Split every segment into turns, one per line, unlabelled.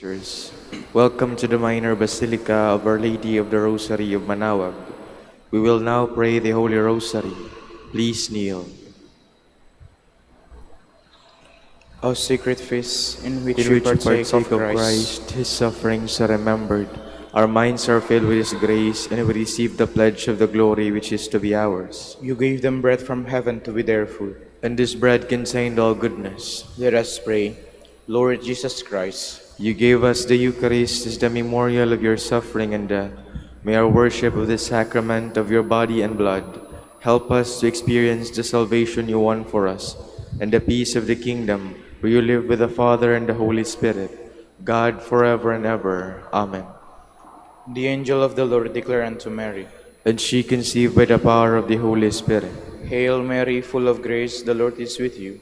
Sisters, welcome to the Minor Basilica of Our Lady of the Rosary of Manaoag. We will now pray the Holy Rosary. Please kneel.
O sacred feast in which
In
we
which we
partake of
partake of
Christ,
Christ, His sufferings are remembered. Our minds are filled with His grace, and we receive the pledge of the glory which is to be ours.
you gave them bread from heaven to be their food.
And this bread contained all goodness.
Let us pray. Lord Jesus Christ,
You gave us the Eucharist as the memorial of your suffering and death. May our worship of this sacrament of your body and blood help us to experience the salvation you won for us and the peace of the kingdom where you live with the Father and the Holy Spirit, God forever and ever. Amen.
the angel of the Lord declared unto Mary,
And she conceived by the power of the Holy Spirit.
Hail Mary, full of grace, the Lord is with you.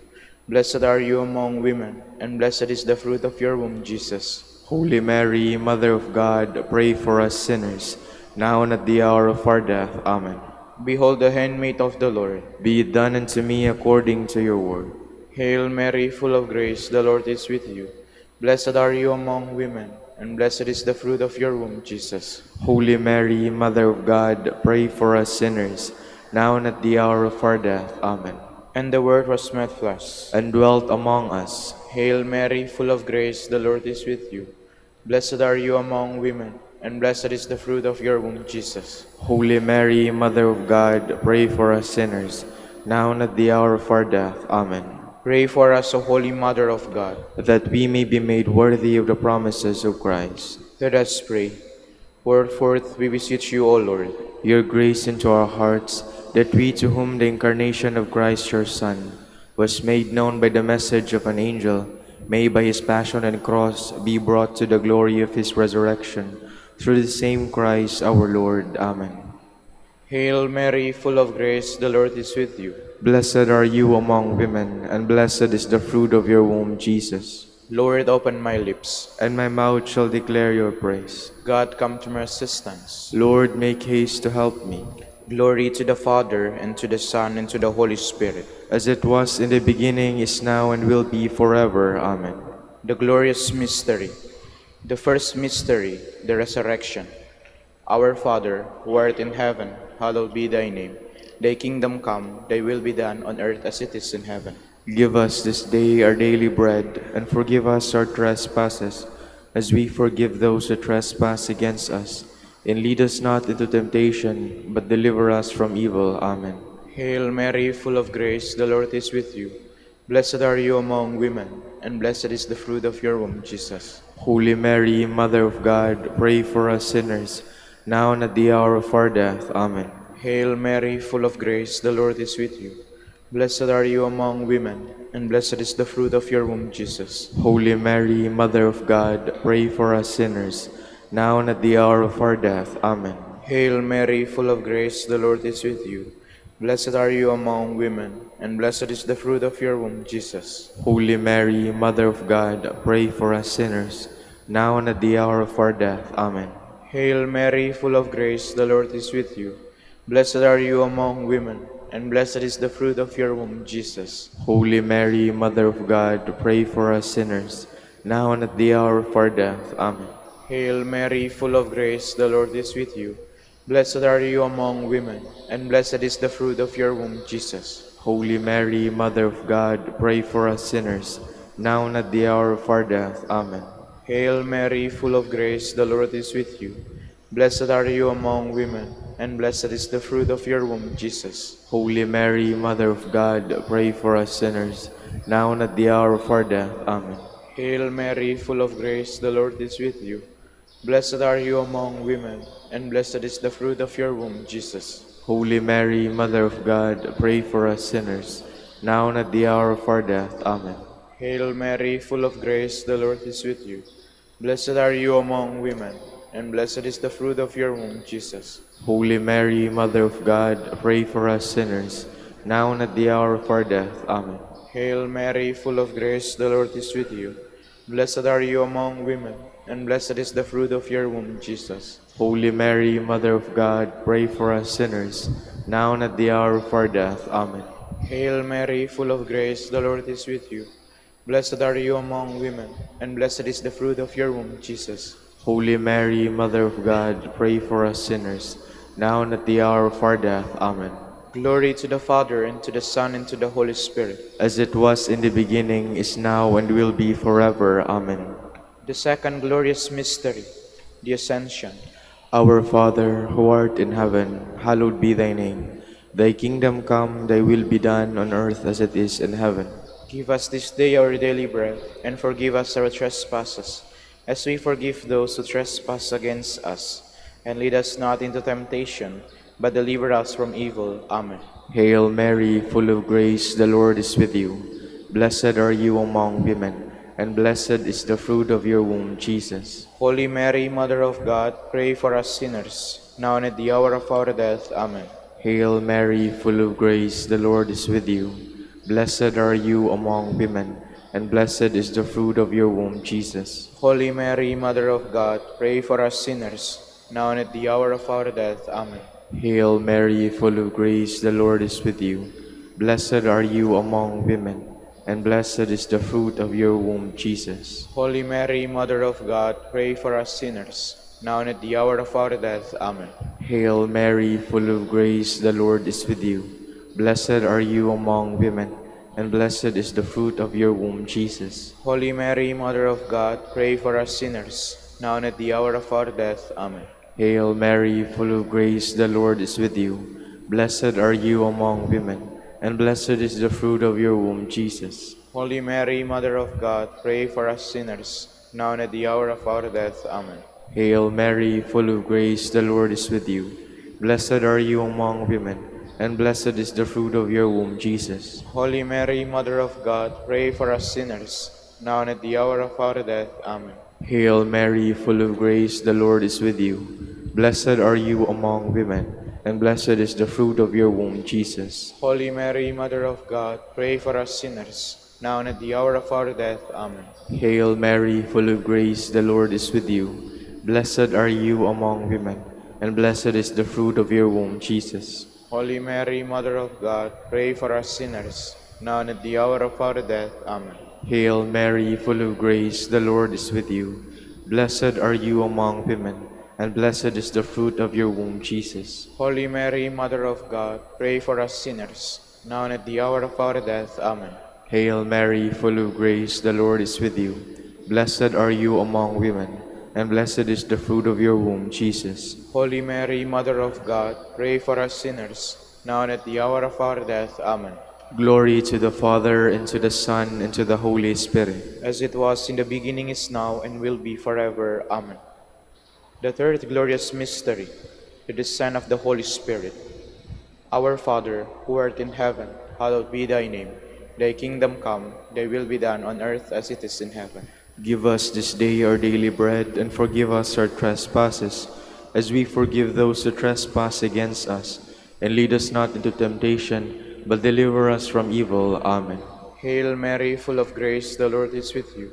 Blessed are you among women, and blessed is the fruit of your womb, Jesus.
Holy Mary, Mother of God, pray for us sinners, now and at the hour of our death. Amen.
Behold the handmaid of the Lord.
Be it done unto me according to your word.
Hail Mary, full of grace, the Lord is with you. Blessed are you among women, and blessed is the fruit of your womb, Jesus.
Holy Mary, Mother of God, pray for us sinners, now and at the hour of our death. Amen.
And the Word was made flesh,
And dwelt among us.
Hail Mary, full of grace, the Lord is with you. Blessed are you among women, and blessed is the fruit of your womb, Jesus.
Holy Mary, Mother of God, pray for us sinners, now and at the hour of our death. Amen.
Pray for us, O Holy Mother of God.
That we may be made worthy of the promises of Christ.
Let us pray. Pour forth, we beseech you, O Lord,
Your grace into our hearts, that we, to whom the incarnation of Christ your Son was made known by the message of an angel, may by his passion and cross be brought to the glory of his resurrection, through the same Christ our Lord. Amen.
Hail Mary, full of grace, the Lord is with you.
Blessed are you among women, and blessed is the fruit of your womb, Jesus.
Lord, open my lips.
And my mouth shall declare your praise.
God, come to my assistance.
Lord, make haste to help me.
Glory to the Father, and to the Son, and to the Holy Spirit.
As it was in the beginning, is now, and will be forever. Amen.
The glorious mystery. The first mystery, the resurrection. Our Father, who art in heaven, hallowed be thy name. Thy kingdom come, thy will be done on earth as it is in heaven.
Give us this day our daily bread, and forgive us our trespasses, as we forgive those who trespass against us. And lead us not into temptation, but deliver us from evil. Amen.
Hail Mary, full of grace, the Lord is with you. Blessed are you among women, and blessed is the fruit of your womb, Jesus.
Holy Mary, Mother of God, pray for us sinners, now and at the hour of our death. Amen.
Hail Mary, full of grace, the Lord is with you. Blessed are you among women, and blessed is the fruit of your womb, Jesus.
Holy Mary, Mother of God, pray for us sinners, now and at the hour of our death. Amen.
Hail Mary, full of grace, the Lord is with you. Blessed are you among women, and blessed is the fruit of your womb, Jesus.
Holy Mary, Mother of God, pray for us sinners, now and at the hour of our death. Amen.
Hail Mary, full of grace, the Lord is with you. Blessed are you among women, and blessed is the fruit of your womb, Jesus.
Holy Mary, Mother of God, pray for us sinners, now and at the hour of our death. Amen.
Hail Mary, full of grace, the Lord is with you. Blessed are you among women, and blessed is the fruit of your womb, Jesus.
Holy Mary, Mother of God, pray for us sinners, now and at the hour of our death. Amen.
Hail Mary, full of grace, the Lord is with you. Blessed are you among women, and blessed is the fruit of your womb, Jesus.
Holy Mary, Mother of God, pray for us sinners, now and at the hour of our death. Amen.
Hail Mary, full of grace, the Lord is with you. Blessed are you among women, and blessed is the fruit of your womb, Jesus.
Holy Mary, Mother of God, pray for us sinners, now and at the hour of our death. Amen.
Hail Mary, full of grace, the Lord is with you. Blessed are you among women, and blessed is the fruit of your womb, Jesus.
Holy Mary, Mother of God, pray for us sinners, now and at the hour of our death. Amen.
Hail Mary, full of grace, the Lord is with you. Blessed are you among women, and blessed is the fruit of your womb, Jesus.
Holy Mary, Mother of God, pray for us sinners, now and at the hour of our death. Amen.
Hail Mary, full of grace, the Lord is with you. Blessed are you among women, and blessed is the fruit of your womb, Jesus.
Holy Mary, Mother of God, pray for us sinners, now and at the hour of our death. Amen.
Glory to the Father, and to the Son, and to the Holy Spirit.
As it was in the beginning, is now, and will be forever. Amen.
The second glorious mystery, the Ascension.
Our Father, who art in heaven, hallowed be thy name. Thy kingdom come, thy will be done on earth as it is in heaven.
Give us this day our daily bread, and forgive us our trespasses, as we forgive those who trespass against us. And lead us not into temptation, but deliver us from evil. Amen.
Hail Mary, full of grace, the Lord is with you. Blessed are you among women, and blessed is the fruit of your womb, Jesus.
Holy Mary, Mother of God, pray for us sinners, now and at the hour of our death. Amen.
Hail Mary, full of grace, the Lord is with you. Blessed are you among women, and blessed is the fruit of your womb, Jesus.
Holy Mary, Mother of God, pray for us sinners, now and at the hour of our death. Amen.
Hail Mary, full of grace, the Lord is with you. Blessed are you among women, and blessed is the fruit of your womb, Jesus.
Holy Mary, Mother of God, pray for us sinners, now and at the hour of our death. Amen.
Hail Mary, full of grace, the Lord is with you. Blessed are you among women, and blessed is the fruit of your womb, Jesus.
Holy Mary, Mother of God, pray for us sinners, now and at the hour of our death. Amen.
Hail Mary, full of grace, the Lord is with you. Blessed are you among women, and blessed is the fruit of your womb, Jesus.
Holy Mary, Mother of God, pray for us sinners, now and at the hour of our death. Amen.
Hail Mary, full of grace, the Lord is with you. Blessed are you among women, and blessed is the fruit of your womb, Jesus.
Holy Mary, Mother of God, pray for us sinners, now and at the hour of our death. Amen.
Hail Mary, full of grace, the Lord is with you. Blessed are you among women, and blessed is the fruit of your womb, Jesus.
Holy Mary, Mother of God, pray for us sinners, now and at the hour of our death. Amen.
Hail Mary, full of grace, the Lord is with you. Blessed are you among women, and blessed is the fruit of your womb, Jesus.
Holy Mary, Mother of God, pray for us sinners, now and at the hour of our death. Amen.
Hail Mary, full of grace, the Lord is with you. Blessed are you among women, and blessed is the fruit of your womb, Jesus.
Holy Mary, Mother of God, pray for us sinners, now and at the hour of our death. Amen.
Hail Mary, full of grace, the Lord is with you. Blessed are you among women, and blessed is the fruit of your womb, Jesus.
Holy Mary, Mother of God, pray for us sinners, now and at the hour of our death. Amen.
Glory to the Father, and to the Son, and to the Holy Spirit.
As it was in the beginning, is now, and will be forever. Amen. The third glorious mystery, the descent of the Holy Spirit. Our Father, who art in heaven, hallowed be thy name. Thy kingdom come, thy will be done on earth as it is in heaven.
Give us this day our daily bread, and forgive us our trespasses, as we forgive those who trespass against us. And lead us not into temptation, but deliver us from evil. Amen.
Hail Mary, full of grace, the Lord is with you.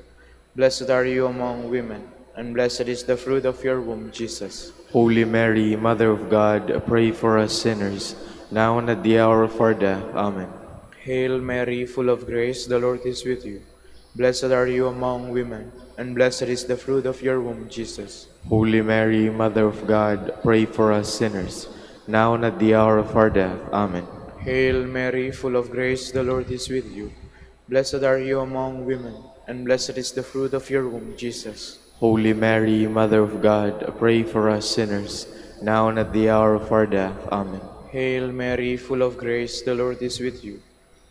Blessed are you among women, and blessed is the fruit of your womb, Jesus.
Holy Mary, Mother of God, pray for us sinners, now and at the hour of our death. Amen.
Hail Mary, full of grace, the Lord is with you. Blessed are you among women, and blessed is the fruit of your womb, Jesus.
Holy Mary, Mother of God, pray for us sinners, now and at the hour of our death. Amen.
Hail Mary, full of grace, the Lord is with you. Blessed are you among women, and blessed is the fruit of your womb, Jesus.
Holy Mary, Mother of God, pray for us sinners, now and at the hour of our death. Amen.
Hail Mary, full of grace, the Lord is with you.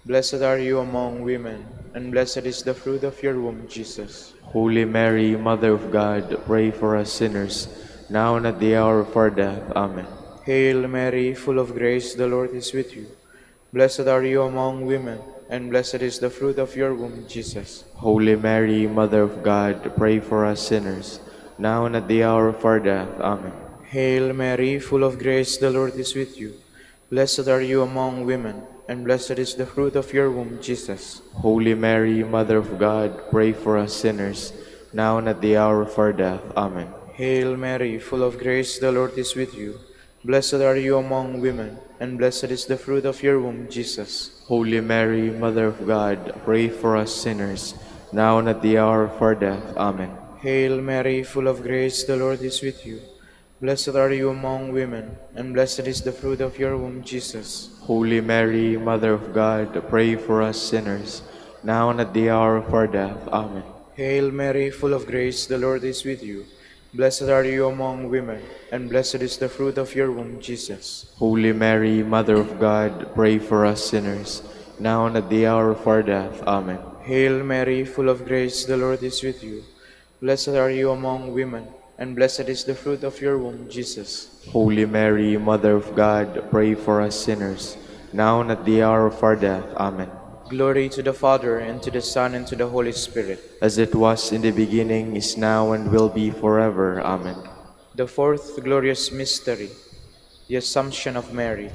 Blessed are you among women, and blessed is the fruit of your womb, Jesus.
Holy Mary, Mother of God, pray for us sinners, now and at the hour of our death. Amen.
Hail Mary, full of grace, the Lord is with you. Blessed are you among women, and blessed is the fruit of your womb, Jesus.
Holy Mary, Mother of God, pray for us sinners, now and at the hour of our death. Amen.
Hail Mary, full of grace, the Lord is with you. Blessed are you among women, and blessed is the fruit of your womb, Jesus.
Holy Mary, Mother of God, pray for us sinners, now and at the hour of our death. Amen.
Hail Mary, full of grace, the Lord is with you. Blessed are you among women, and blessed is the fruit of your womb, Jesus.
Holy Mary, Mother of God, pray for us sinners, now and at the hour of our death. Amen.
Hail Mary, full of grace, the Lord is with you. Blessed are you among women, and blessed is the fruit of your womb, Jesus.
Holy Mary, Mother of God, pray for us sinners, now and at the hour of our death. Amen.
Hail Mary, full of grace, the Lord is with you. Blessed are you among women, and blessed is the fruit of your womb, Jesus.
Holy Mary, Mother of God, pray for us sinners, now and at the hour of our death. Amen.
Hail Mary, full of grace, the Lord is with you. Blessed are you among women, and blessed is the fruit of your womb, Jesus.
Holy Mary, Mother of God, pray for us sinners, now and at the hour of our death. Amen.
Glory to the Father, and to the Son, and to the Holy Spirit.
As it was in the beginning, is now, and will be forever. Amen.
The fourth glorious mystery, the Assumption of Mary.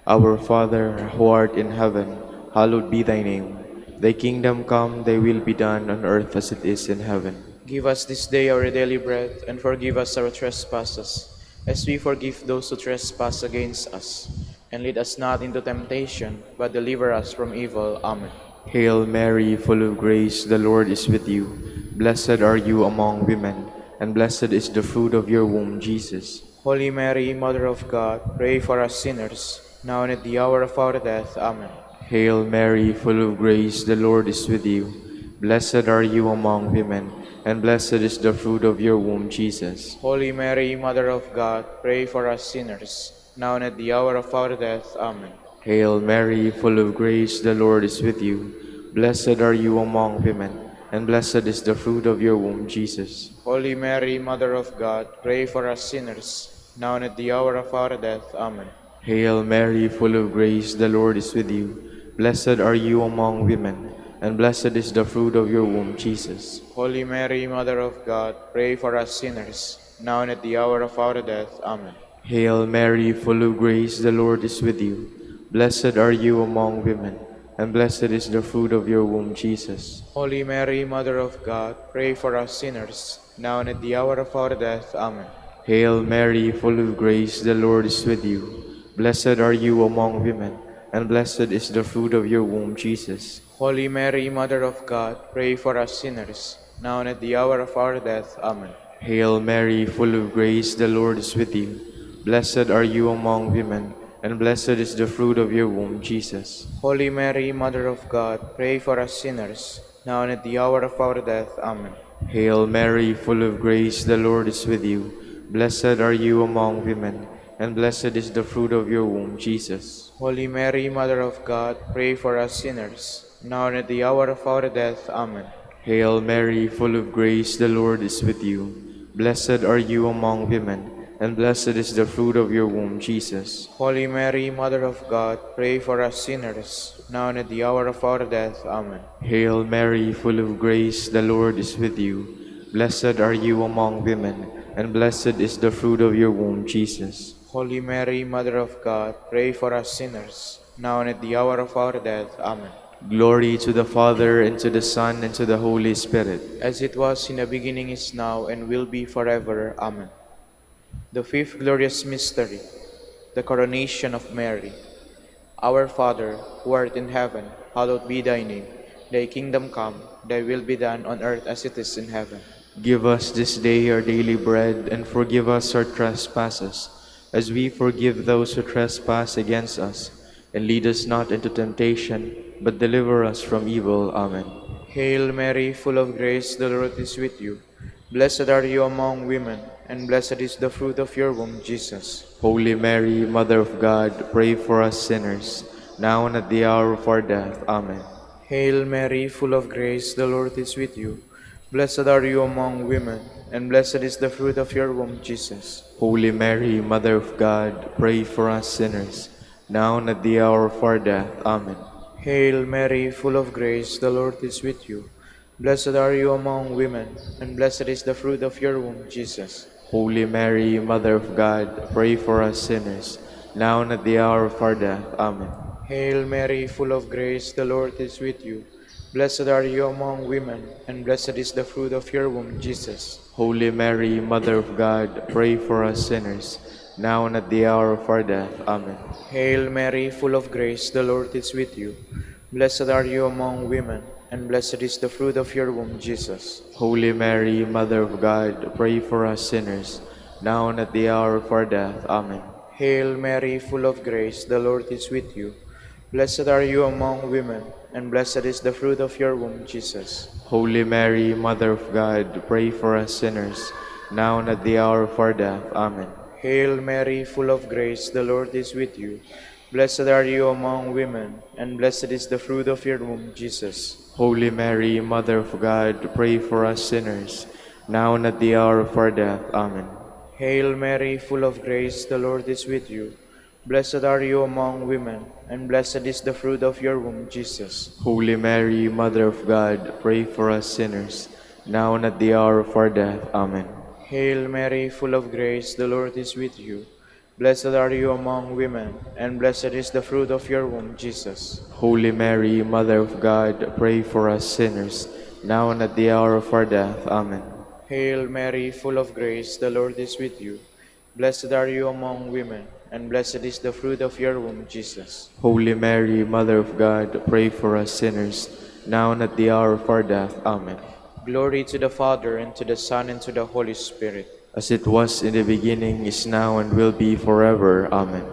Our Father, who art in heaven, hallowed be thy name. Thy kingdom come, thy will be done on earth as it is in heaven.
Give us this day our daily bread, and forgive us our trespasses, as we forgive those who trespass against us. And lead us not into temptation, but deliver us from evil. Amen.
Hail Mary, full of grace, the Lord is with you. Blessed are you among women, and blessed is the fruit of your womb, Jesus.
Holy Mary, Mother of God, pray for us sinners, now and at the hour of our death. Amen.
Hail Mary, full of grace, the Lord is with you. Blessed are you among women, and blessed is the fruit of your womb, Jesus.
Holy Mary, Mother of God, pray for us sinners, now and at the hour of our death. Amen.
Hail Mary, full of grace, the Lord is with you. Blessed are you among women, and blessed is the fruit of your womb, Jesus.
Holy Mary, Mother of God, pray for us sinners, now and at the hour of our death. Amen.
Hail Mary, full of grace, the Lord is with you. Blessed are you among women, and blessed is the fruit of your womb, Jesus.
Holy Mary, Mother of God, pray for us sinners, now and at the hour of our death. Amen.
Hail Mary, full of grace, the Lord is with you. Blessed are you among women, and blessed is the fruit of your womb, Jesus.
Holy Mary, Mother of God, pray for us sinners, now and at the hour of our death. Amen.
Hail Mary, full of grace, the Lord is with you. Blessed are you among women, and blessed is the fruit of your womb, Jesus.
Holy Mary, Mother of God, pray for us sinners, now and at the hour of our death. Amen.
Hail Mary, full of grace, the Lord is with you. Blessed are you among women, and blessed is the fruit of your womb, Jesus.
Holy Mary, Mother of God, pray for us sinners, now and at the hour of our death. Amen.
Hail Mary, full of grace, the Lord is with you. Blessed are you among women, and blessed is the fruit of your womb, Jesus.
Holy Mary, Mother of God, pray for us sinners, now and at the hour of our death. Amen.
Hail Mary, full of grace, the Lord is with you. Blessed are you among women, and blessed is the fruit of your womb, Jesus.
Holy Mary, Mother of God, pray for us sinners, now and at the hour of our death. Amen.
Hail Mary, full of grace, the Lord is with you. Blessed are you among women, and blessed is the fruit of your womb, Jesus.
Holy Mary, Mother of God, pray for us sinners, now and at the hour of our death. Amen.
Glory to the Father, and to the Son, and to the Holy Spirit.
As it was in the beginning, is now, and will be forever. Amen. The fifth glorious mystery, the coronation of Mary. Our Father, who art in heaven, hallowed be thy name. Thy kingdom come, thy will be done on earth as it is in heaven.
Give us this day our daily bread, and forgive us our trespasses, as we forgive those who trespass against us. And lead us not into temptation, but deliver us from evil. Amen.
Hail Mary, full of grace, the Lord is with you. Blessed are you among women, and blessed is the fruit of your womb, Jesus.
Holy Mary, Mother of God, pray for us sinners, now and at the hour of our death. Amen.
Hail Mary, full of grace, the Lord is with you. Blessed are you among women, and blessed is the fruit of your womb, Jesus.
Holy Mary, Mother of God, pray for us sinners, now and at the hour of our death. Amen.
Hail Mary, full of grace, the Lord is with you. Blessed are you among women, and blessed is the fruit of your womb, Jesus.
Holy Mary, Mother of God, pray for us sinners, now and at the hour of our death. Amen.
Hail Mary, full of grace, the Lord is with you. Blessed are you among women, and blessed is the fruit of your womb, Jesus.
Holy Mary, Mother of God, pray for us sinners, now and at the hour of our death. Amen.
Hail Mary, full of grace, the Lord is with you. Blessed are you among women, and blessed is the fruit of your womb, Jesus.
Holy Mary, Mother of God, pray for us sinners, now and at the hour of our death. Amen.
Hail Mary, full of grace, the Lord is with you. Blessed are you among women, and blessed is the fruit of your womb, Jesus.
Holy Mary, Mother of God, pray for us sinners, now and at the hour of our death. Amen.
Hail Mary, full of grace, the Lord is with you. Blessed are you among women, and blessed is the fruit of your womb, Jesus.
Holy Mary, Mother of God, pray for us sinners, now and at the hour of our death. Amen.
Hail Mary, full of grace, the Lord is with you. Blessed are you among women, and blessed is the fruit of your womb, Jesus.
Holy Mary, Mother of God, pray for us sinners, now and at the hour of our death. Amen.
Hail Mary, full of grace, the Lord is with you. Blessed are you among women, and blessed is the fruit of your womb, Jesus.
Holy Mary, Mother of God, pray for us sinners, now and at the hour of our death. Amen.
Hail Mary, full of grace, the Lord is with you. Blessed are you among women, and blessed is the fruit of your womb, Jesus.
Holy Mary, Mother of God, pray for us sinners, now and at the hour of our death. Amen.
Glory to the Father, and to the Son, and to the Holy Spirit.
As it was in the beginning, is now, and will be forever. Amen.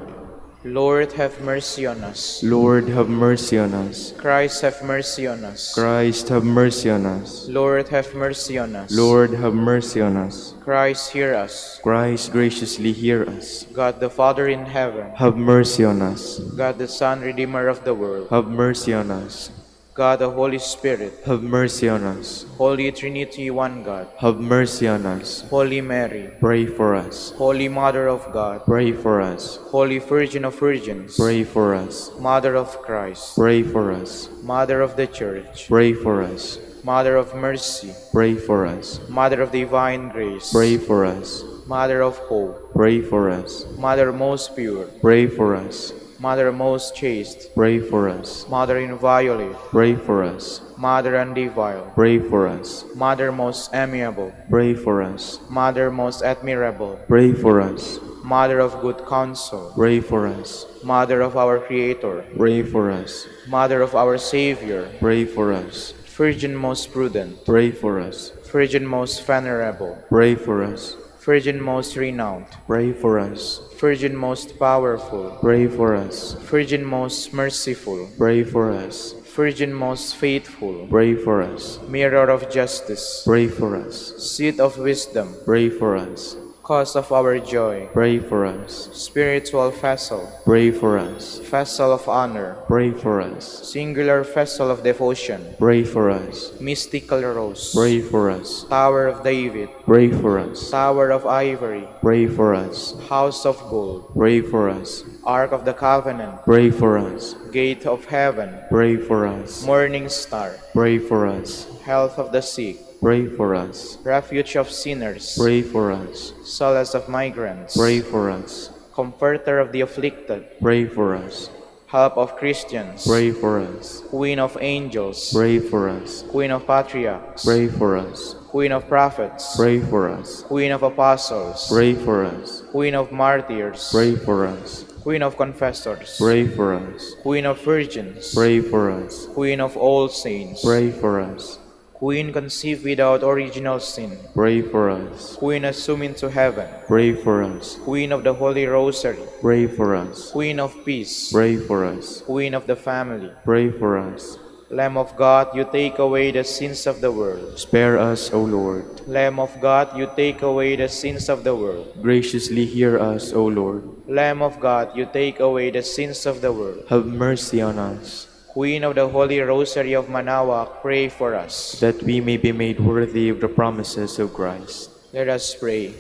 Lord, have mercy on us.
Lord, have mercy on us.
Christ, have mercy on us.
Christ, have mercy on us.
Lord, have mercy on us.
Lord, have mercy on us.
Christ, hear us.
Christ, graciously hear us.
God the Father in heaven,
Have mercy on us.
God the Son, Redeemer of the world,
Have mercy on us.
God the Holy Spirit,
Have mercy on us.
Holy Trinity, one God,
Have mercy on us.
Holy Mary,
Pray for us.
Holy Mother of God,
Pray for us.
Holy Virgin of Virgins,
Pray for us.
Mother of Christ,
Pray for us.
Mother of the Church,
Pray for us.
Mother of Mercy,
Pray for us.
Mother of Divine Grace,
Pray for us.
Mother of Hope,
Pray for us.
Mother most pure,
Pray for us.
Mother most chaste,
Pray for us.
Mother inviolate,
Pray for us.
Mother undefiled,
Pray for us.
Mother most amiable,
Pray for us.
Mother most admirable,
Pray for us.
Mother of good counsel,
Pray for us.
Mother of our Creator,
Pray for us.
Mother of our Savior,
Pray for us.
Virgin most prudent,
Pray for us.
Virgin most venerable,
Pray for us.
Virgin most renowned,
Pray for us.
Virgin most powerful,
Pray for us.
Virgin most merciful,
Pray for us.
Virgin most faithful,
Pray for us.
Mirror of justice,
Pray for us.
Seat of wisdom,
Pray for us.
Cause of our joy,
Pray for us.
Spiritual vessel,
Pray for us.
Vessel of honor,
Pray for us.
Singular vessel of devotion,
Pray for us.
Mystical rose,
Pray for us.
Tower of David,
Pray for us.
Tower of ivory,
Pray for us.
House of gold,
Pray for us.
Ark of the covenant,
Pray for us.
Gate of heaven,
Pray for us.
Morning star,
Pray for us.
Health of the sick,
Pray for us.
Refuge of sinners,
Pray for us.
Solace of migrants,
Pray for us.
Comforter of the afflicted,
Pray for us.
Help of Christians,
Pray for us.
Queen of angels,
Pray for us.
Queen of patriarchs,
Pray for us.
Queen of prophets,
Pray for us.
Queen of apostles,
Pray for us.
Queen of martyrs,
Pray for us.
Queen of confessors,
Pray for us.
Queen of virgins,
Pray for us.
Queen of all saints,
Pray for us.
Queen conceived without original sin,
Pray for us.
Queen assumed into heaven,
Pray for us.
Queen of the Holy Rosary,
Pray for us.
Queen of peace,
Pray for us.
Queen of the family,
Pray for us.
Lamb of God, you take away the sins of the world.
Spare us, O Lord.
Lamb of God, you take away the sins of the world.
Graciously hear us, O Lord.
Lamb of God, you take away the sins of the world.
Have mercy on us,
Queen of the Holy Rosary of Manaoag, pray for us.
that we may be made worthy of the promises of Christ.
Let us pray.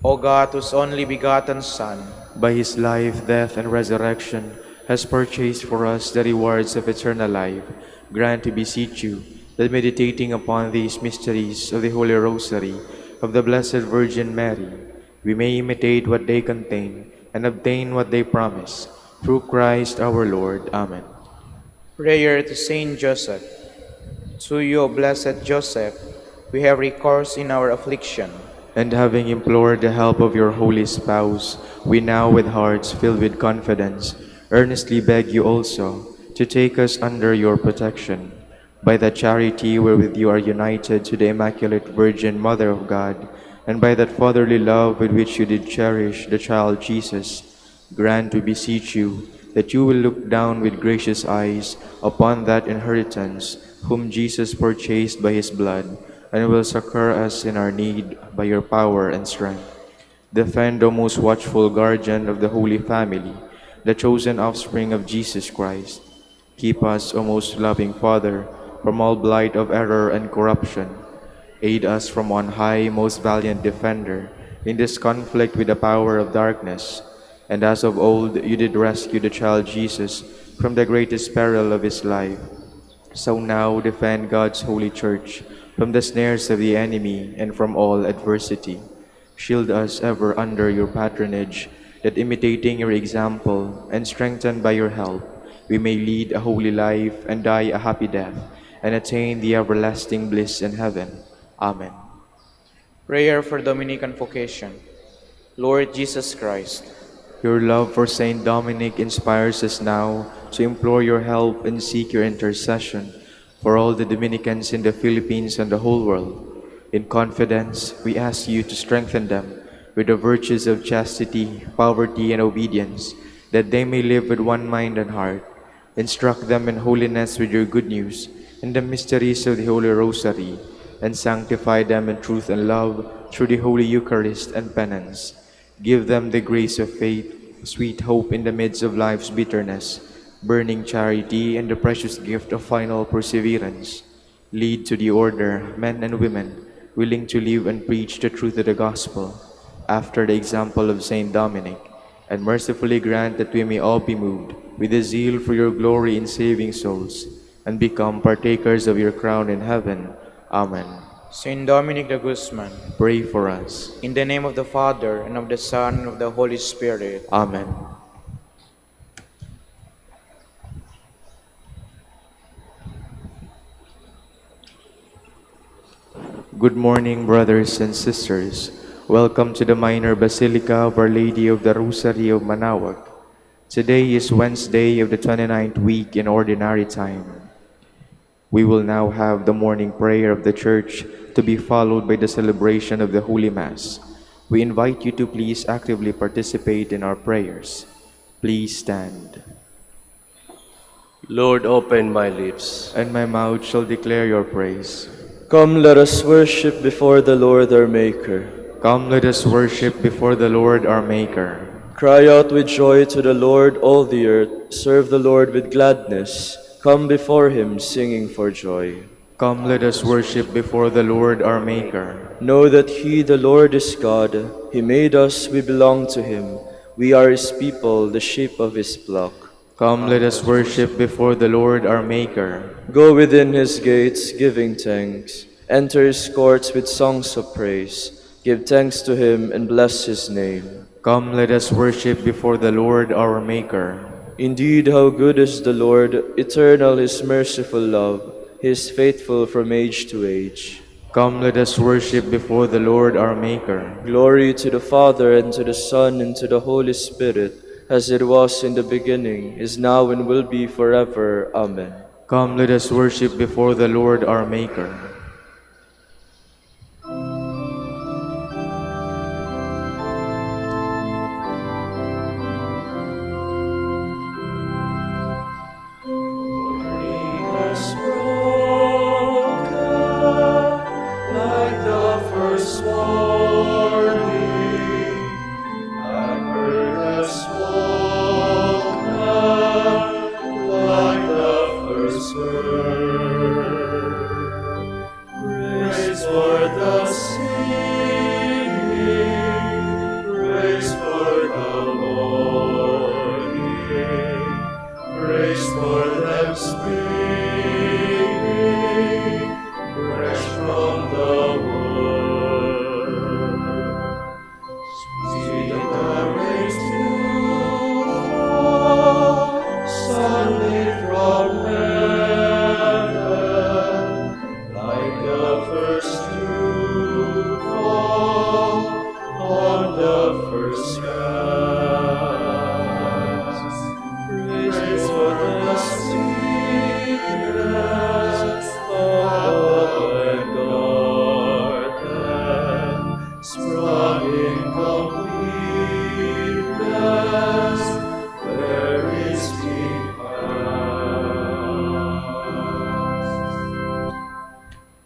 O God, whose only begotten Son,
By his life, death, and resurrection, has purchased for us the rewards of eternal life, grant, we beseech you, that meditating upon these mysteries of the Holy Rosary of the Blessed Virgin Mary, we may imitate what they contain and obtain what they promise. Through Christ our Lord. Amen.
prayer to Saint Joseph. To you, blessed Joseph, we have recourse in our affliction.
And having implored the help of your holy spouse, we now, with hearts filled with confidence, earnestly beg you also to take us under your protection. by that charity wherewith you are united to the Immaculate Virgin Mother of God, and by that fatherly love with which you did cherish the child Jesus, grant, we beseech you, that you will look down with gracious eyes upon that inheritance whom Jesus purchased by his blood, and will succor us in our need by your power and strength. Defend, O most watchful guardian of the Holy Family, the chosen offspring of Jesus Christ. Keep us, O most loving Father, from all blight of error and corruption. Aid us from on high, most valiant defender, in this conflict with the power of darkness. And as of old you did rescue the child Jesus from the greatest peril of his life, so now defend God's holy church from the snares of the enemy and from all adversity. Shield us ever under your patronage, that imitating your example and strengthened by your help, we may lead a holy life and die a happy death, and attain the everlasting bliss in heaven. Amen.
Prayer for Dominican vocation. Lord Jesus Christ,
Your love for Saint Dominic inspires us now to implore your help and seek your intercession for all the Dominicans in the Philippines and the whole world. In confidence, we ask you to strengthen them with the virtues of chastity, poverty, and obedience, that they may live with one mind and heart. Instruct them in holiness with your good news and the mysteries of the Holy Rosary, and sanctify them in truth and love through the Holy Eucharist and penance. Give them the grace of faith, sweet hope in the midst of life's bitterness, burning charity, and the precious gift of final perseverance. Lead to the order men and women willing to live and preach the truth of the gospel, after the example of Saint Dominic, and mercifully grant that we may all be moved with a zeal for your glory in saving souls, and become partakers of your crown in heaven. Amen.
Saint Dominic de Guzman,
Pray for us.
in the name of the Father, and of the Son, and of the Holy Spirit.
Amen. Good morning, brothers and sisters. Welcome to the Minor Basilica of Our Lady of the Rosary of Manaoag. Today is Wednesday of the 29th week in Ordinary Time. We will now have the morning prayer of the Church, to be followed by the celebration of the Holy Mass. We invite you to please actively participate in our prayers. Please stand.
Lord, open my lips.
And my mouth shall declare your praise.
Come, let us worship before the Lord our Maker.
Come, let us worship before the Lord our Maker.
Cry out with joy to the Lord, all the earth. Serve the Lord with gladness. Come before him, singing for joy.
Come, let us worship before the Lord our Maker.
Know that he, the Lord, is God. He made us, we belong to him. We are his people, the sheep of his flock.
Come, let us worship before the Lord our Maker.
Go within his gates, giving thanks. Enter his courts with songs of praise. Give thanks to him and bless his name.
Come, let us worship before the Lord our Maker.
Indeed, how good is the Lord, eternal his merciful love. He is faithful from age to age.
Come, let us worship before the Lord our Maker.
Glory to the Father, and to the Son, and to the Holy Spirit, as it was in the beginning, is now, and will be forever. Amen.
Come, let us worship before the Lord our Maker.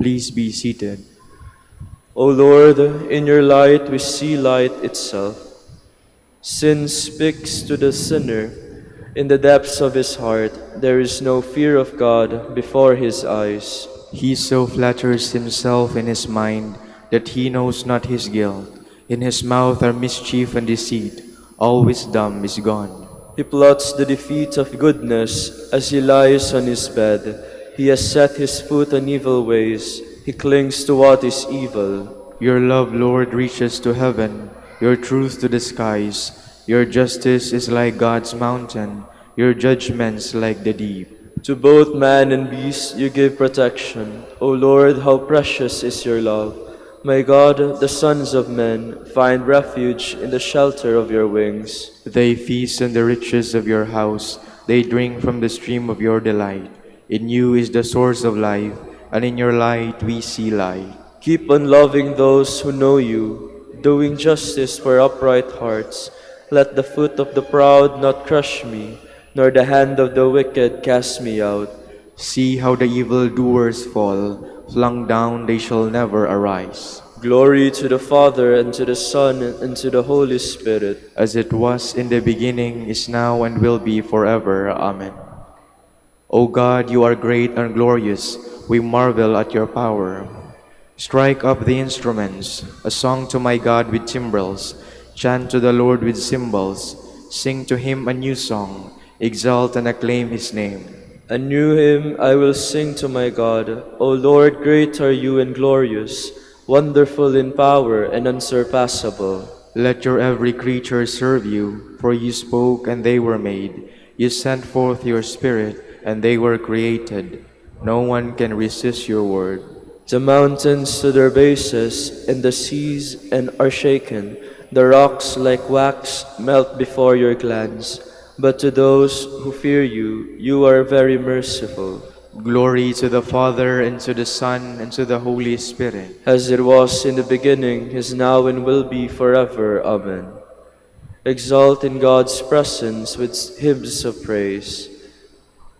Please be seated.
O Lord, in your light we see light itself. Sin speaks to the sinner. In the depths of his heart, there is no fear of God before his eyes.
He so flatters himself in his mind that he knows not his guilt. In his mouth are mischief and deceit. All wisdom is gone.
He plots the defeat of goodness as he lies on his bed. He has set his foot on evil ways. He clings to what is evil.
Your love, Lord, reaches to heaven, your truth to the skies. Your justice is like God's mountain, your judgments like the deep.
To both man and beast you give protection. O Lord, how precious is your love. My God, the sons of men find refuge in the shelter of your wings.
They feast on the riches of your house. They drink from the stream of your delight. In you is the source of life, and in your light we see light.
Keep on loving those who know you, doing justice for upright hearts. Let the foot of the proud not crush me, nor the hand of the wicked cast me out.
See how the evildoers fall. Flung down they shall never arise.
Glory to the Father, and to the Son, and to the Holy Spirit.
As it was in the beginning, is now, and will be forever. Amen. O God, you are great and glorious. We marvel at your power. Strike up the instruments, a song to my God with timbrels. Chant to the Lord with cymbals. Sing to him a new song. Exalt and acclaim his name.
A new hymn I will sing to my God. O Lord, great are you and glorious, wonderful in power and unsurpassable.
Let your every creature serve you, for you spoke and they were made. You sent forth your Spirit and they were created. No one can resist your word.
The mountains to their bases, and the seas and are shaken. The rocks like wax melt before your glance. But to those who fear you, you are very merciful.
Glory to the Father, and to the Son, and to the Holy Spirit.
As it was in the beginning, is now, and will be forever. Amen. Exalt in God's presence with hymns of praise.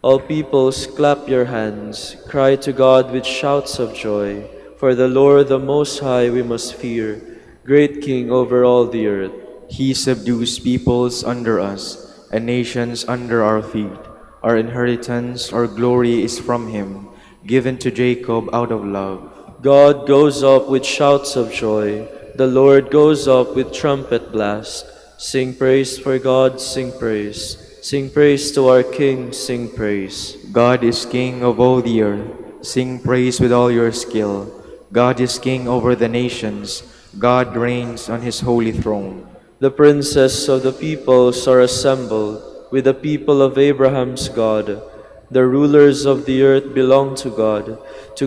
All peoples, clap your hands, cry to God with shouts of joy. For the Lord the Most High we must fear, great King over all the earth.
He subdues peoples under us, and nations under our feet. Our inheritance, our glory is from him, given to Jacob out of love.
God goes up with shouts of joy. The Lord goes up with trumpet blast. Sing praise for God, sing praise. Sing praise to our King, sing praise.
God is King of all the earth. Sing praise with all your skill. God is King over the nations. God reigns on his holy throne.
The princes of the peoples are assembled with the people of Abraham's God. The rulers of the earth belong to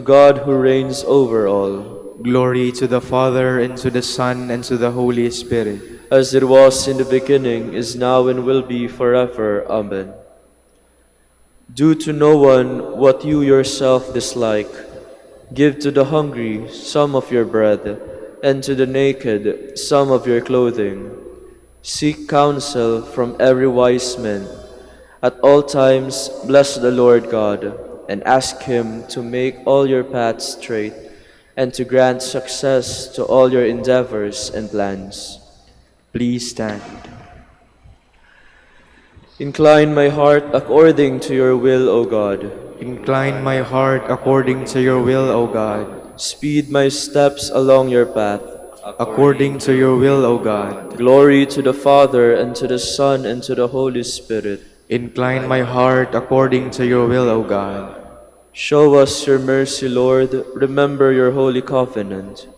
God who reigns over all.
Glory to the Father, and to the Son, and to the Holy Spirit.
As it was in the beginning, is now, and will be forever. Amen. Do to no one what you yourself dislike. Give to the hungry some of your bread, and to the naked some of your clothing. Seek counsel from every wise man. At all times bless the Lord God, and ask him to make all your paths straight, and to grant success to all your endeavors and plans.
Please stand.
Incline my heart according to your will, O God.
Incline my heart according to your will, O God.
Speed my steps along your path.
According to your will, O God.
Glory to the Father, and to the Son, and to the Holy Spirit.
Incline my heart according to your will, O God.
Show us your mercy, Lord. Remember your holy covenant.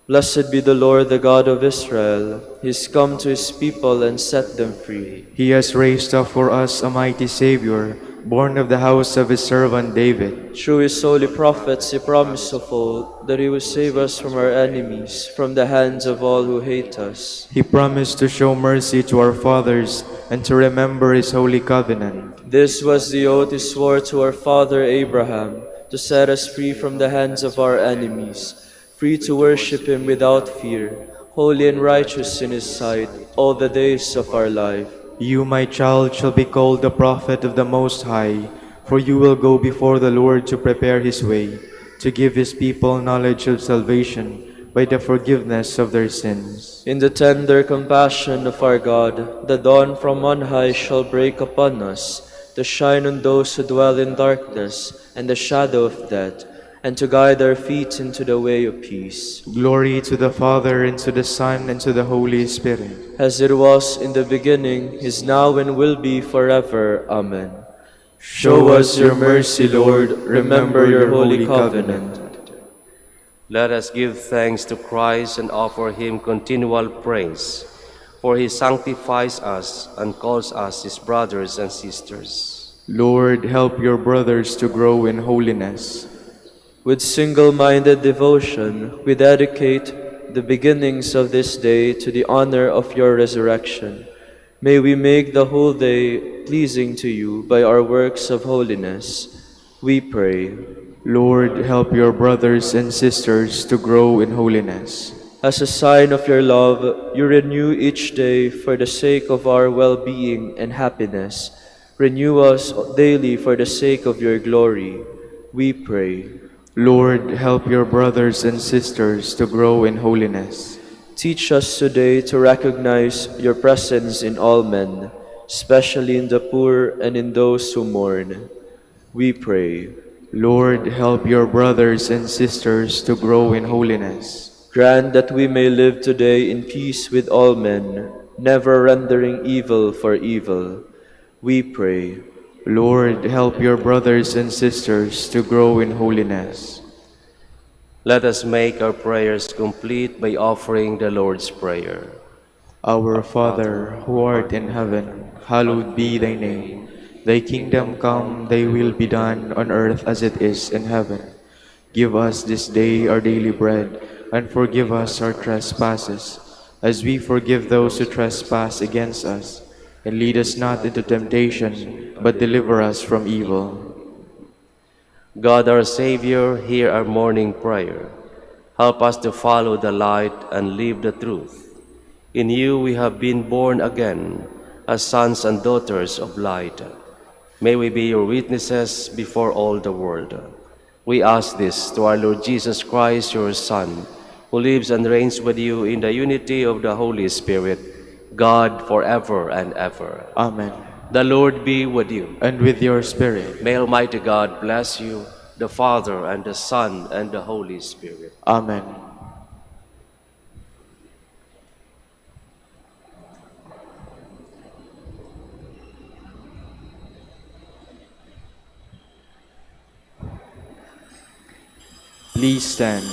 Blessed be the Lord, the God of Israel. He has come to his people and set them free.
He has raised up for us a mighty Savior, born of the house of his servant David.
Through his holy prophets he promised of old that he would save us from our enemies, from the hands of all who hate us.
He promised to show mercy to our fathers and to remember his holy covenant.
This was the oath he swore to our father Abraham, to set us free from the hands of our enemies, free to worship him without fear, holy and righteous in his sight all the days of our life.
You, my child, shall be called the prophet of the Most High, for you will go before the Lord to prepare his way, to give his people knowledge of salvation by the forgiveness of their sins.
In the tender compassion of our God, the dawn from on high shall break upon us, to shine on those who dwell in darkness and the shadow of death, and to guide our feet into the way of peace.
Glory to the Father, and to the Son, and to the Holy Spirit.
As it was in the beginning, is now, and will be forever. Amen. Show us your mercy, Lord. Remember your holy covenant.
Let us give thanks to Christ and offer him continual praise, for he sanctifies us and calls us his brothers and sisters.
Lord, help your brothers to grow in holiness.
With single-minded devotion, we dedicate the beginnings of this day to the honor of your resurrection. May we make the whole day pleasing to you by our works of holiness. We pray.
Lord, help your brothers and sisters to grow in holiness.
As a sign of your love, you renew each day for the sake of our well-being and happiness. Renew us daily for the sake of your glory. We pray.
Lord, help your brothers and sisters to grow in holiness.
Teach us today to recognize your presence in all men, especially in the poor and in those who mourn. We pray.
Lord, help your brothers and sisters to grow in holiness.
Grant that we may live today in peace with all men, never rendering evil for evil. We pray.
Lord, help your brothers and sisters to grow in holiness.
Let us make our prayers complete by offering the Lord's Prayer.
Our Father, who art in heaven, hallowed be thy name. Thy kingdom come, thy will be done on earth as it is in heaven. Give us this day our daily bread, and forgive us our trespasses, as we forgive those who trespass against us. And lead us not into temptation, but deliver us from evil.
God our Savior, hear our morning prayer. Help us to follow the light and live the truth. In you we have been born again, as sons and daughters of light. May we be your witnesses before all the world. We ask this to our Lord Jesus Christ, your Son, who lives and reigns with you in the unity of the Holy Spirit, God forever and ever.
Amen.
The Lord be with you.
And with your spirit.
May Almighty God bless you, the Father, and the Son, and the Holy Spirit.
Amen. Please stand.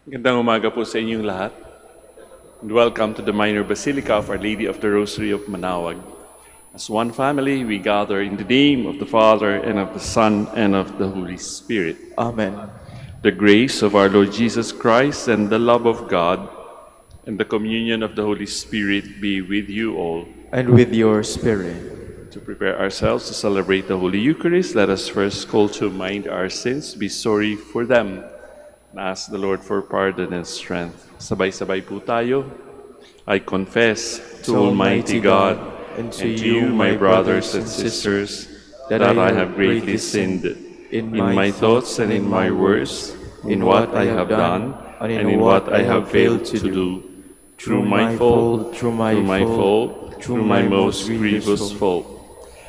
Magandang umaga po sa inyong lahat. And welcome to the Minor Basilica of Our Lady of the Rosary of Manaoag. As one family, we gather in the name of the Father, and of the Son, and of the Holy Spirit.
Amen.
The grace of our Lord Jesus Christ, and the love of God, and the communion of the Holy Spirit be with you all.
And with your spirit.
To prepare ourselves to celebrate the Holy Eucharist, let us first call to mind our sins, be sorry for them, and ask the Lord for pardon and strength. Sabay-sabay po tayo. I confess to Almighty God and to you, my brothers and sisters, that I have greatly sinned in my thoughts and in my words, in what I have done and in what I have failed to do, through my fault, through my most grievous fault.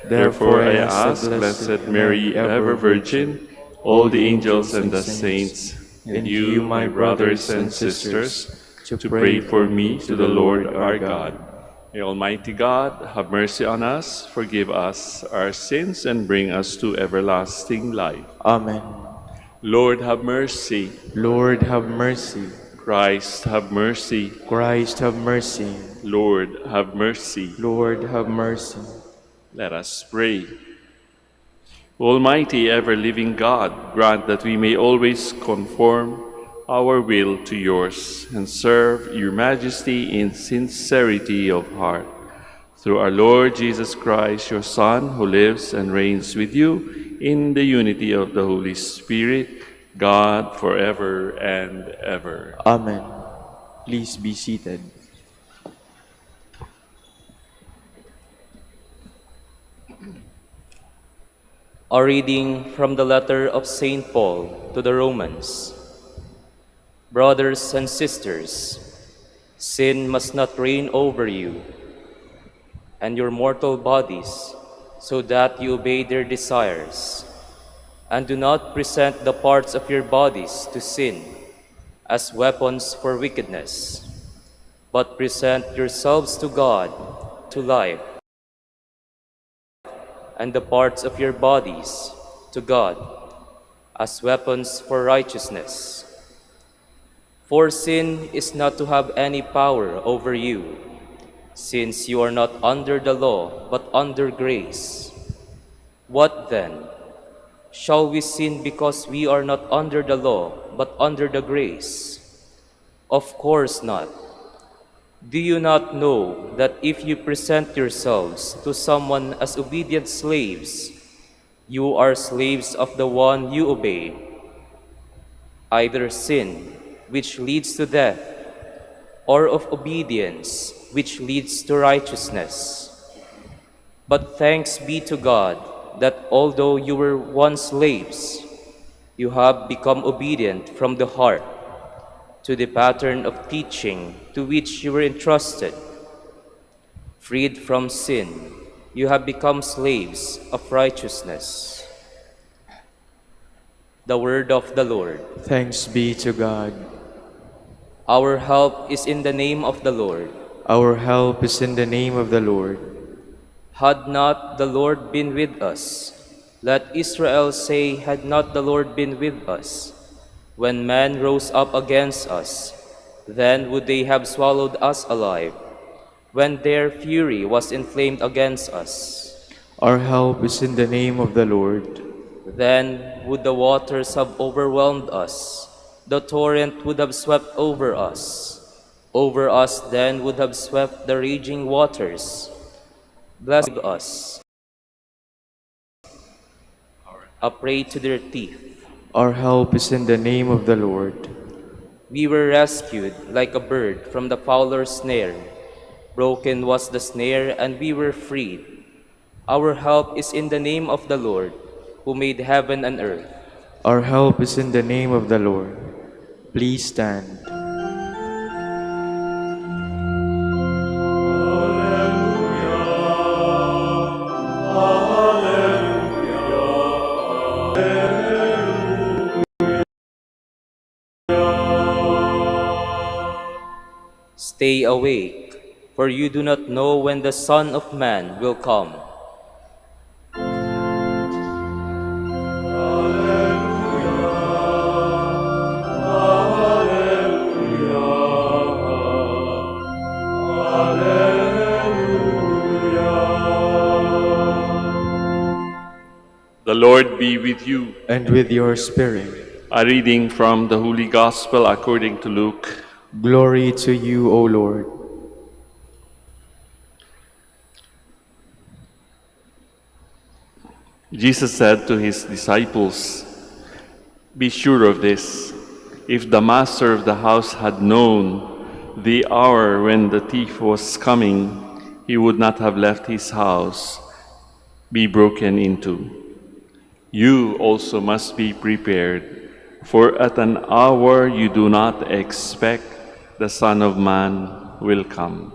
Therefore I ask Blessed Mary, ever Virgin, all the angels and the saints, and you, my brothers and sisters, to pray for me to the Lord our God. May Almighty God have mercy on us, forgive us our sins, and bring us to everlasting life.
Amen.
Lord, have mercy.
Lord, have mercy.
Christ, have mercy.
Christ, have mercy.
Lord, have mercy.
Lord, have mercy.
Let us pray. Almighty, ever-living God, grant that we may always conform our will to yours and serve your majesty in sincerity of heart. Through our Lord Jesus Christ, your Son, who lives and reigns with you in the unity of the Holy Spirit, God, forever and ever.
Amen. Please be seated.
A reading from the letter of St. Paul to the Romans. Brothers and sisters, sin must not reign over you and your mortal bodies, so that you obey their desires. And do not present the parts of your bodies to sin as weapons for wickedness, but present yourselves to God to life, and the parts of your bodies to God as weapons for righteousness. For sin is not to have any power over you, since you are not under the law, but under grace. What then? Shall we sin because we are not under the law, but under the grace? Of course not. Do you not know that if you present yourselves to someone as obedient slaves, you are slaves of the one you obey? Either sin, which leads to death, or of obedience, which leads to righteousness. But thanks be to God that although you were once slaves, you have become obedient from the heart to the pattern of teaching to which you were entrusted. Freed from sin, you have become slaves of righteousness. The word of the Lord.
Thanks be to God.
Our help is in the name of the Lord.
Our help is in the name of the Lord.
Had not the Lord been with us, let Israel say, had not the Lord been with us, when man rose up against us, then would they have swallowed us alive, when their fury was inflamed against us.
Our help is in the name of the Lord.
Then would the waters have overwhelmed us, the torrent would have swept over us. Over us then would have swept the raging waters. Bless us, a prey to their teeth.
Our help is in the name of the Lord.
We were rescued like a bird from the fowler's snare. Broken was the snare, and we were freed. Our help is in the name of the Lord, who made heaven and earth.
Our help is in the name of the Lord. Please stand.
Stay awake, for you do not know when the Son of Man will come.
The Lord be with you.
And with your spirit.
A reading from the Holy Gospel according to Luke.
Glory to you, O Lord.
Jesus said to his disciples, "Be sure of this, if the master of the house had known the hour when the thief was coming, he would not have left his house be broken into. You also must be prepared, for at an hour you do not expect the Son of Man will come."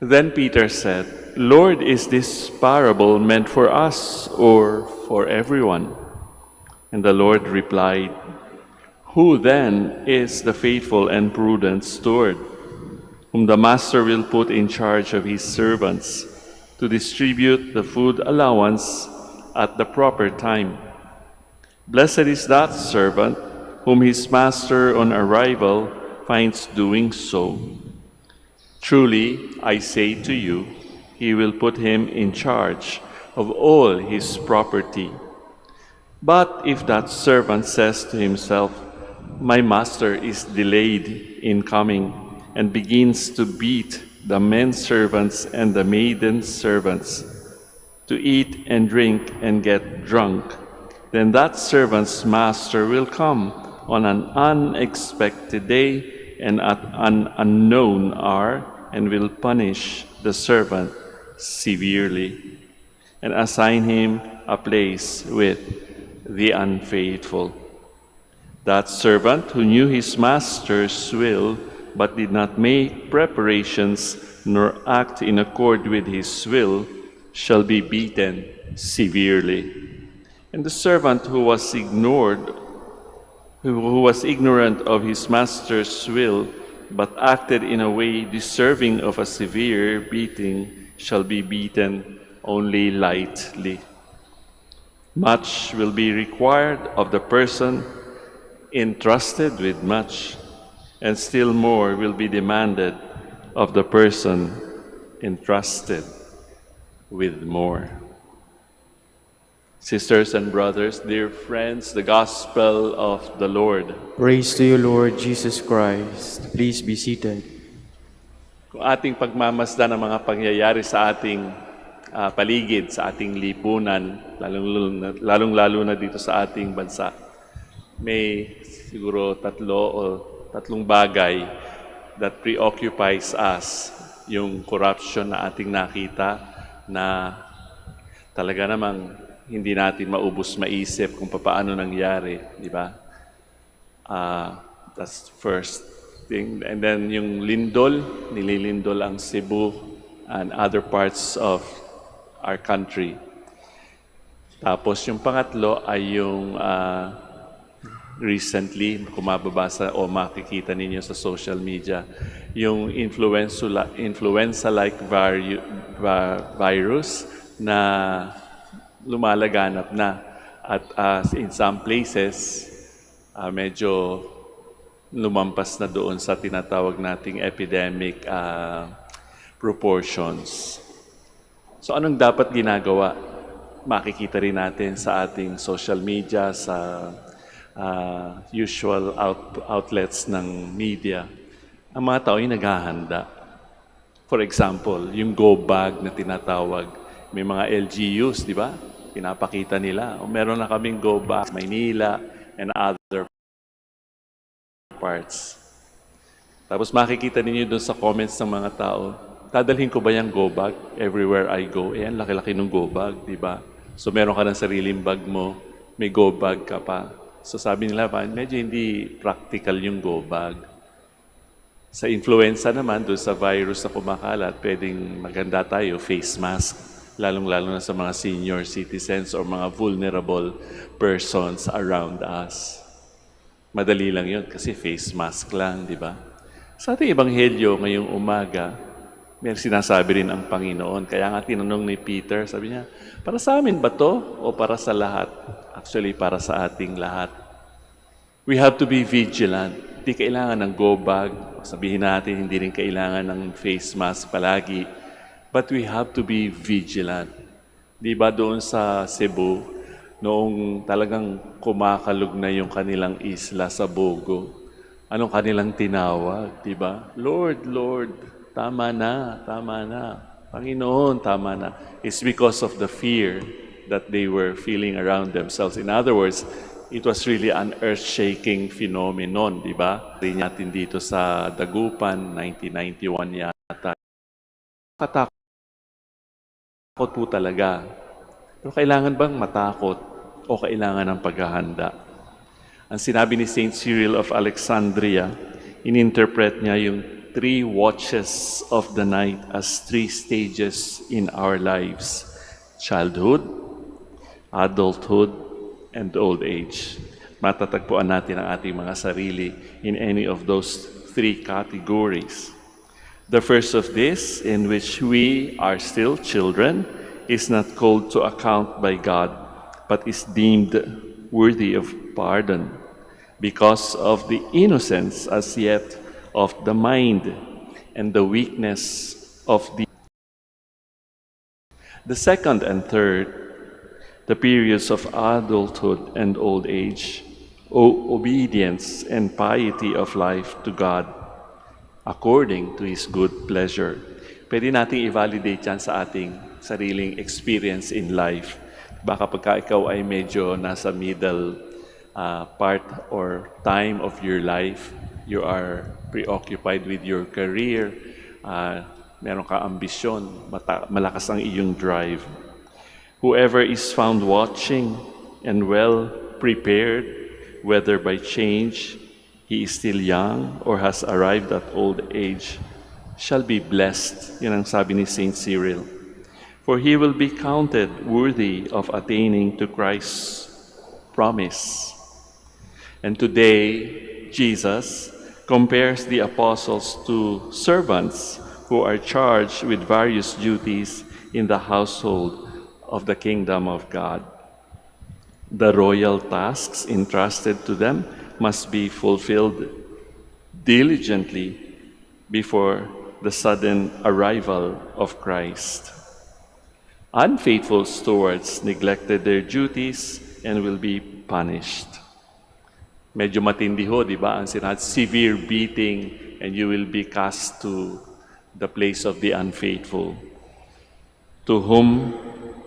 Then Peter said, "Lord, is this parable meant for us or for everyone?" And the Lord replied, "Who then is the faithful and prudent steward, whom the master will put in charge of his servants to distribute the food allowance at the proper time? Blessed is that servant whom his master on arrival finds doing so. Truly, I say to you, he will put him in charge of all his property. But if that servant says to himself, my master is delayed in coming, and begins to beat the men servants and the maiden servants, to eat and drink and get drunk, then that servant's master will come on an unexpected day and at an unknown hour, and will punish the servant severely, and assign him a place with the unfaithful. That servant who knew his master's will, but did not make preparations nor act in accord with his will, shall be beaten severely. And the servant who was ignorant of his master's will, but acted in a way deserving of a severe beating, shall be beaten only lightly. Much will be required of the person entrusted with much, and still more will be demanded of the person entrusted with more. Sisters and brothers, dear friends, the Gospel of the Lord.
Praise to you, Lord Jesus Christ. Please be seated.
Kung ating pagmamasdan ang mga pangyayari sa ating paligid, sa ating lipunan, lalong-lalo na dito sa ating bansa, may siguro tatlong bagay that preoccupies us. Yung corruption na ating nakita na talaga namang hindi natin maubos maisip kung paano nangyari, di ba? That's first thing. And then yung lindol, nililindol ang Cebu and other parts of our country. Tapos yung pangatlo ay yung recently, kung mababasa o makikita ninyo sa social media, yung influenza-like virus na lumalaganap na. At in some places, medyo lumampas na doon sa tinatawag nating epidemic proportions. So anong dapat ginagawa? Makikita rin natin sa ating social media, sa usual outlets ng media. Ang mga tao ay naghahanda. For example, yung go bag na tinatawag, may mga LGUs, di ba? Pinapakita nila. O meron na kaming go bag, Maynila, and other parts. Tapos makikita ninyo doon sa comments ng mga tao, dadalhin ko ba yung go bag everywhere I go? Ang laki-laki ng go bag, di ba? So meron ka ng sariling bag mo, may go bag ka pa. So sabi nila, medyo hindi practical yung go bag. Sa influenza naman, doon sa virus na kumakalat, pwedeng maganda tayo, face mask. Lalong-lalo na sa mga senior citizens or mga vulnerable persons around us. Madali lang yun kasi face mask lang, di ba? Sa ating ebanghelyo ngayong umaga, may sinasabi rin ang Panginoon. Kaya nga tinanong ni Peter, sabi niya, para sa amin ba to o para sa lahat? Actually, para sa ating lahat. We have to be vigilant. Hindi kailangan ng go bag. Sabihin natin, hindi rin kailangan ng face mask palagi. But we have to be vigilant. Di ba doon sa Cebu, noong talagang kumakalog na yung kanilang isla sa Bogo, anong kanilang tinawag, di ba? Lord, Lord, tama na, tama na. Panginoon, tama na. It's because of the fear that they were feeling around themselves. In other words, it was really an earth-shaking phenomenon, di ba? Rin natin dito sa Dagupan, 1991 yata. Katakot po talaga. Pero kailangan bang matakot o kailangan ng paghahanda? Ang sinabi ni Saint Cyril of Alexandria, ininterpret niya yung 3 watches of the night as 3 stages in our lives: childhood, adulthood, and old age. Matatagpuan natin ang ating mga sarili in any of those 3 categories. The first of this, in which we are still children, is not called to account by God, but is deemed worthy of pardon. because of the innocence as yet of the mind and the weakness of the second and third, the periods of adulthood and old age, obedience and piety of life to God, according to His good pleasure. Pwede nating i-validate yan sa ating sariling experience in life. Baka pagka ikaw ay medyo nasa middle part or time of your life, you are preoccupied with your career, meron ka ambisyon, malakas ang iyong drive. Whoever is found watching and well prepared, whether by change he is still young or has arrived at old age, shall be blessed. Yan ang sabi ni Saint Cyril. For he will be counted worthy of attaining to Christ's promise. And today, Jesus compares the apostles to servants who are charged with various duties in the household of the kingdom of God. The royal tasks entrusted to them must be fulfilled diligently before the sudden arrival of Christ. Unfaithful stewards neglected their duties and will be punished. Medyo matindi ho, di ba? Ang sinabi, severe beating, and you will be cast to the place of the unfaithful. To whom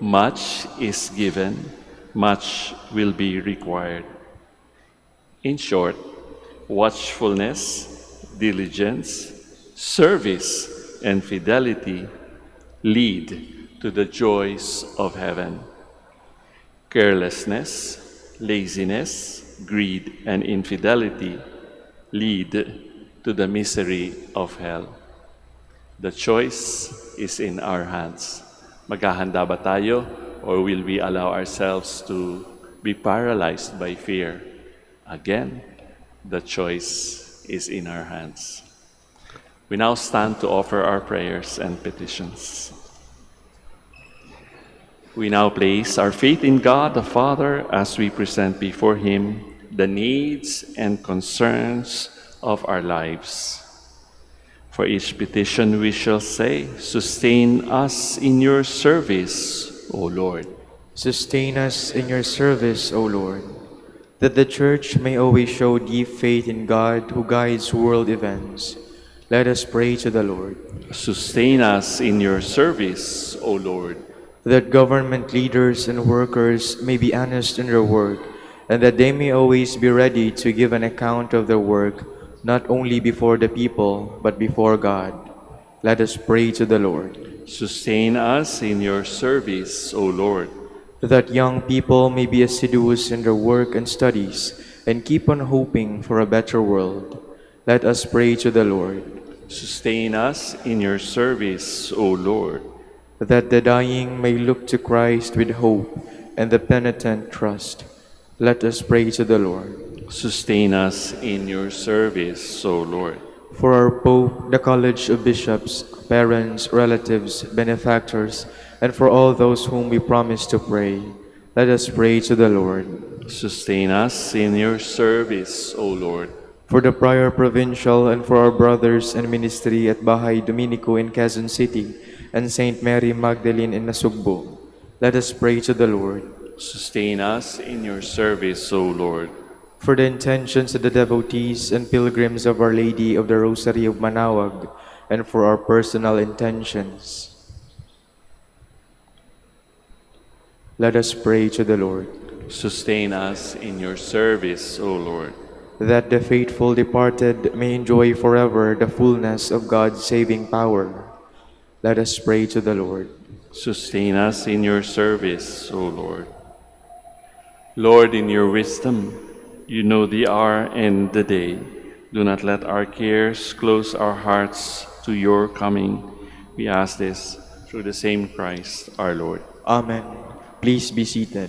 much is given, much will be required. In short, watchfulness, diligence, service, and fidelity lead to the joys of heaven. Carelessness, laziness, greed, and infidelity lead to the misery of hell. The choice is in our hands. Maghahanda ba tayo, or will we allow ourselves to be paralyzed by fear? Again, the choice is in our hands. We now stand to offer our prayers and petitions. We now place our faith in God the Father as we present before Him the needs and concerns of our lives. For each petition we shall say, sustain us in your service, O Lord.
Sustain us in your service, O Lord, that the Church may always show deep faith in God who guides world events. Let us pray to the Lord.
Sustain us in your service, O Lord.
That government leaders and workers may be honest in their work, and that they may always be ready to give an account of their work, not only before the people, but before God. Let us pray to the Lord.
Sustain us in your service, O Lord.
That young people may be assiduous in their work and studies, and keep on hoping for a better world. Let us pray to the Lord.
Sustain us in your service, O Lord.
That the dying may look to Christ with hope, and the penitent trust. Let us pray to the Lord.
Sustain us in your service, O Lord.
For our Pope, the College of Bishops, parents, relatives, benefactors, and for all those whom we promise to pray, let us pray to the Lord.
Sustain us in your service, O Lord.
For the Prior Provincial and for our brothers in ministry at Bahay Dominico in Quezon City and Saint Mary Magdalene in Nasugbo, let us pray to the Lord.
Sustain us in your service, O Lord.
For the intentions of the devotees and pilgrims of Our Lady of the Rosary of Manaoag, and for our personal intentions, let us pray to the Lord.
Sustain us in your service, O Lord.
That the faithful departed may enjoy forever the fullness of God's saving power, let us pray to the Lord.
Sustain us in your service, O Lord. Lord, in your wisdom, you know the hour and the day. Do not let our cares close our hearts to your coming. We ask this through the same Christ, our Lord.
Amen. Please be seated.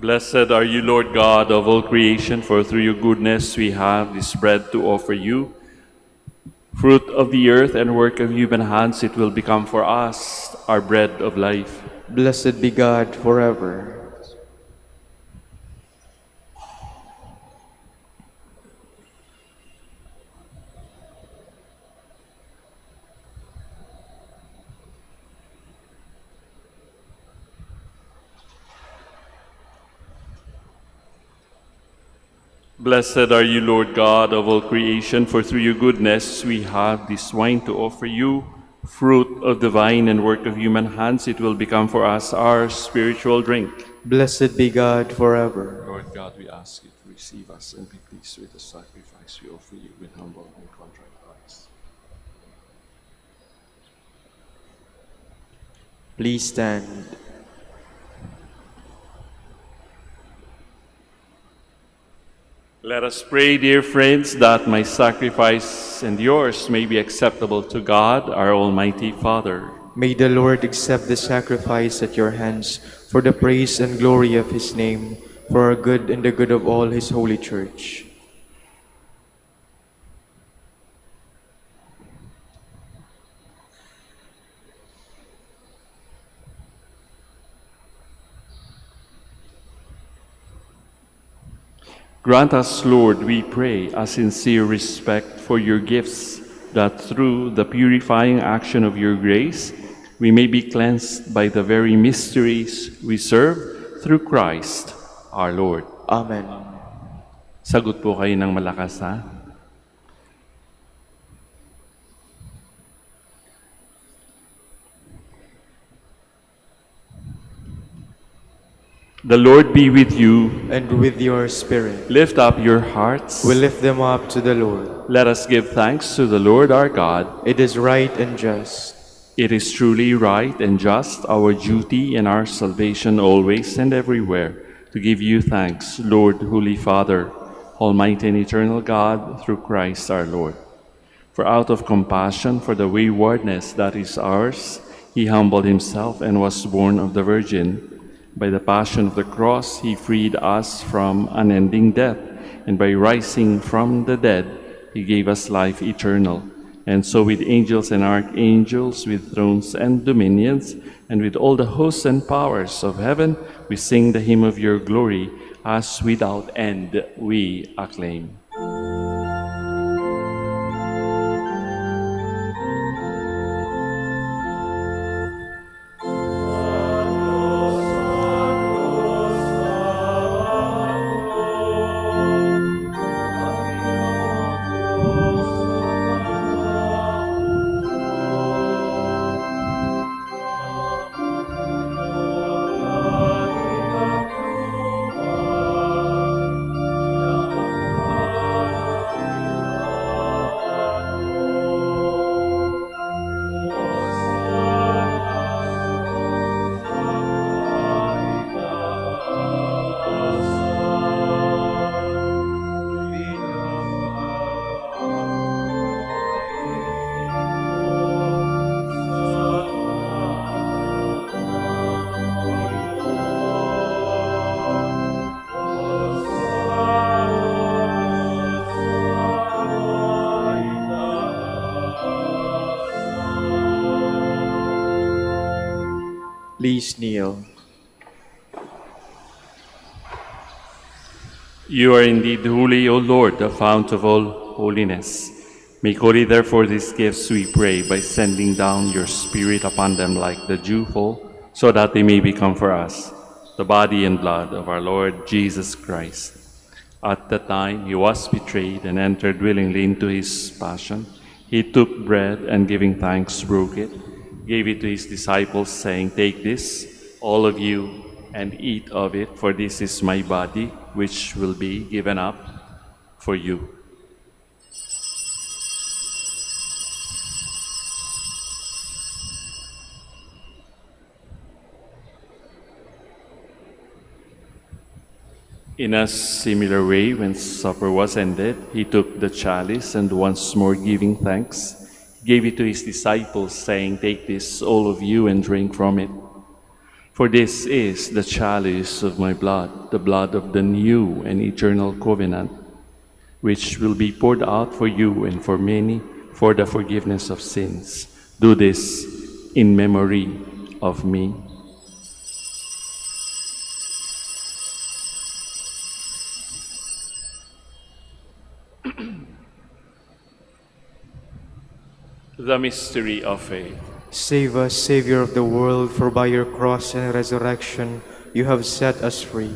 Blessed are you, Lord God of all creation, for through your goodness we have this bread to offer you. Fruit of the earth and work of human hands, it will become for us our bread of life.
Blessed be God forever.
Blessed are you, Lord God of all creation, for through your goodness we have this wine to offer you. Fruit of the vine and work of human hands, it will become for us our spiritual drink.
Blessed be God forever.
Lord God, we ask you to receive us and be pleased with the sacrifice we offer you with humble and contrite hearts.
Please stand.
Let us pray, dear friends, that my sacrifice and yours may be acceptable to God, our Almighty Father.
May the Lord accept the sacrifice at your hands for the praise and glory of his name, for our good and the good of all his holy church.
Grant us, Lord, we pray, a sincere respect for your gifts, that through the purifying action of your grace, we may be cleansed by the very mysteries we serve through Christ our Lord.
Amen.
Sagot po kayo ng malakas, ha? The Lord be with you.
And with your spirit,
Lift up your hearts.
we lift them up to the Lord.
Let us give thanks to the Lord our God.
It is right and just.
It is truly right and just, our duty and our salvation always and everywhere, to give you thanks, Lord, Holy Father, Almighty and eternal God, through Christ our Lord. For out of compassion for the waywardness that is ours, he humbled himself and was born of the Virgin. By the passion of the cross, he freed us from unending death, and by rising from the dead, he gave us life eternal. And so with angels and archangels, with thrones and dominions, and with all the hosts and powers of heaven, we sing the hymn of your glory, as without end we acclaim.
Please kneel.
You are indeed holy, O Lord, the fount of all holiness. Make holy, therefore, these gifts, we pray, by sending down your Spirit upon them like the dewfall, so that they may become for us the body and blood of our Lord Jesus Christ. At the time he was betrayed and entered willingly into his passion, he took bread and giving thanks broke it, gave it to his disciples, saying, "Take this, all of you, and eat of it, for this is my body, which will be given up for you." In a similar way, when supper was ended, he took the chalice and once more giving thanks, gave it to his disciples, saying, "Take this, all of you, and drink from it. For this is the chalice of my blood, the blood of the new and eternal covenant, which will be poured out for you and for many for the forgiveness of sins. Do this in memory of me. The mystery of faith.
Save us, Savior of the world, for by your cross and resurrection you have set us free.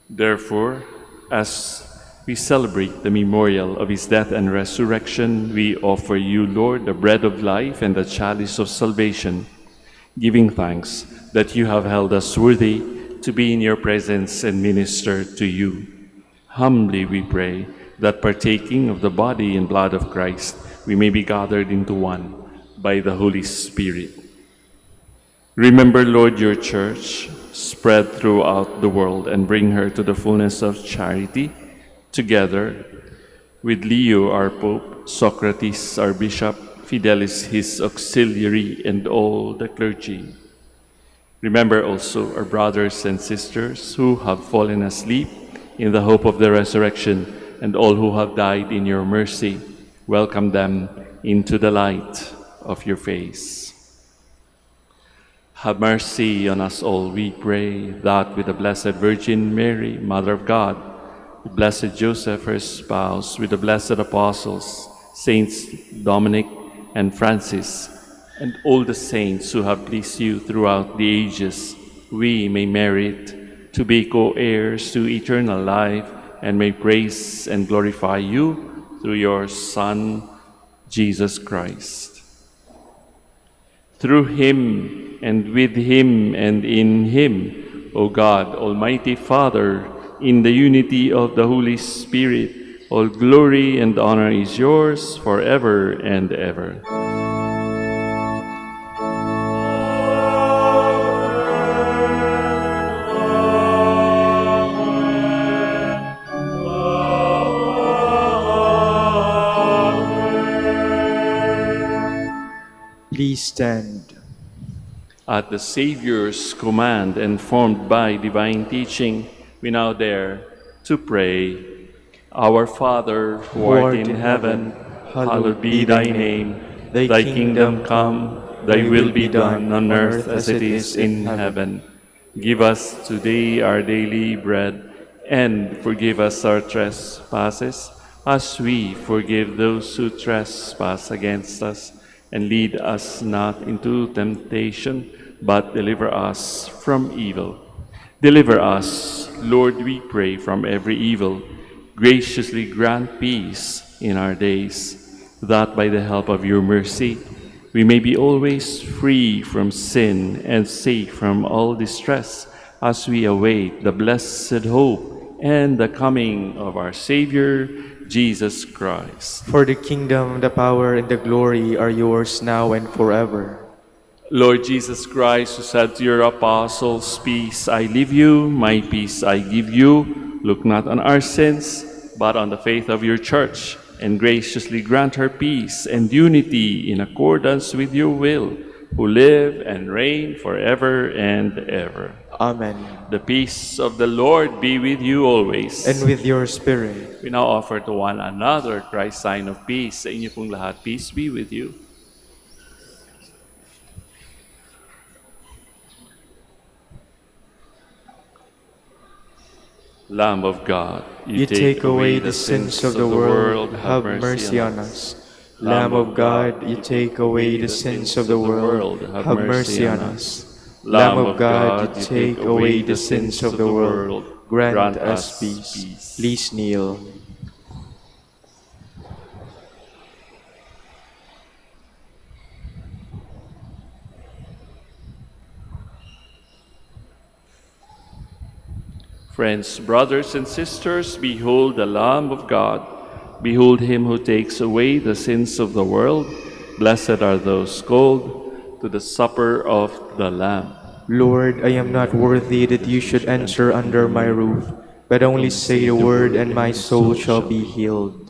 Therefore, as we celebrate the memorial of his death and resurrection, we offer you, Lord, the bread of life and the chalice of salvation, giving thanks that you have held us worthy to be in your presence and minister to you. Humbly we pray that partaking of the body and blood of Christ, we may be gathered into one by the Holy Spirit. Remember, Lord, your church spread throughout the world and bring her to the fullness of charity, together with Leo, our Pope, Socrates, our Bishop, Fidelis, his auxiliary, and all the clergy. Remember also our brothers and sisters who have fallen asleep in the hope of the resurrection, and all who have died in your mercy. Welcome them into the light of your face. Have mercy on us all, we pray, that with the Blessed Virgin Mary, Mother of God, with Blessed Joseph, her spouse, with the blessed apostles, Saints Dominic and Francis, and all the saints who have pleased you throughout the ages, we may merit to be co-heirs to eternal life and may praise and glorify you through your Son, Jesus Christ. Through him and with him and in him, O God, Almighty Father, in the unity of the Holy Spirit, all glory and honor is yours forever and ever.
Please stand.
At the Savior's command and formed by divine teaching, we now dare to pray. Our Father, who art in heaven, hallowed be thy name. Thy kingdom come, thy will be done on earth as it is in heaven. Give us today our daily bread, and forgive us our trespasses, as we forgive those who trespass against us. And lead us not into temptation, but deliver us from evil. Deliver us, Lord, we pray, from every evil. Graciously grant peace in our days, that by the help of your mercy, we may be always free from sin and safe from all distress, as we await the blessed hope and the coming of our Savior, Jesus Christ.
For the kingdom, the power, and the glory are yours now and forever.
Lord Jesus Christ, who said to your apostles, "Peace I leave you, my peace I give you," look not on our sins, but on the faith of your church, and graciously grant her peace and unity in accordance with your will, who live and reign forever and ever.
Amen.
The peace of the Lord be with you always.
And with your spirit.
We now offer to one another Christ's sign of peace. Sa inyo pong lahat, peace be with you. Lamb of God,
You take away the sins of the world, have mercy on us. Lamb of God, you take away the sins of the world, have mercy on us. Lamb of God, you take away the sins of the world, grant us peace. Please kneel.
Friends, brothers and sisters, behold the Lamb of God. Behold him who takes away the sins of the world. Blessed are those called to the supper of the Lamb.
Lord, I am not worthy that you should enter under my roof, but only say the word and my soul shall be healed.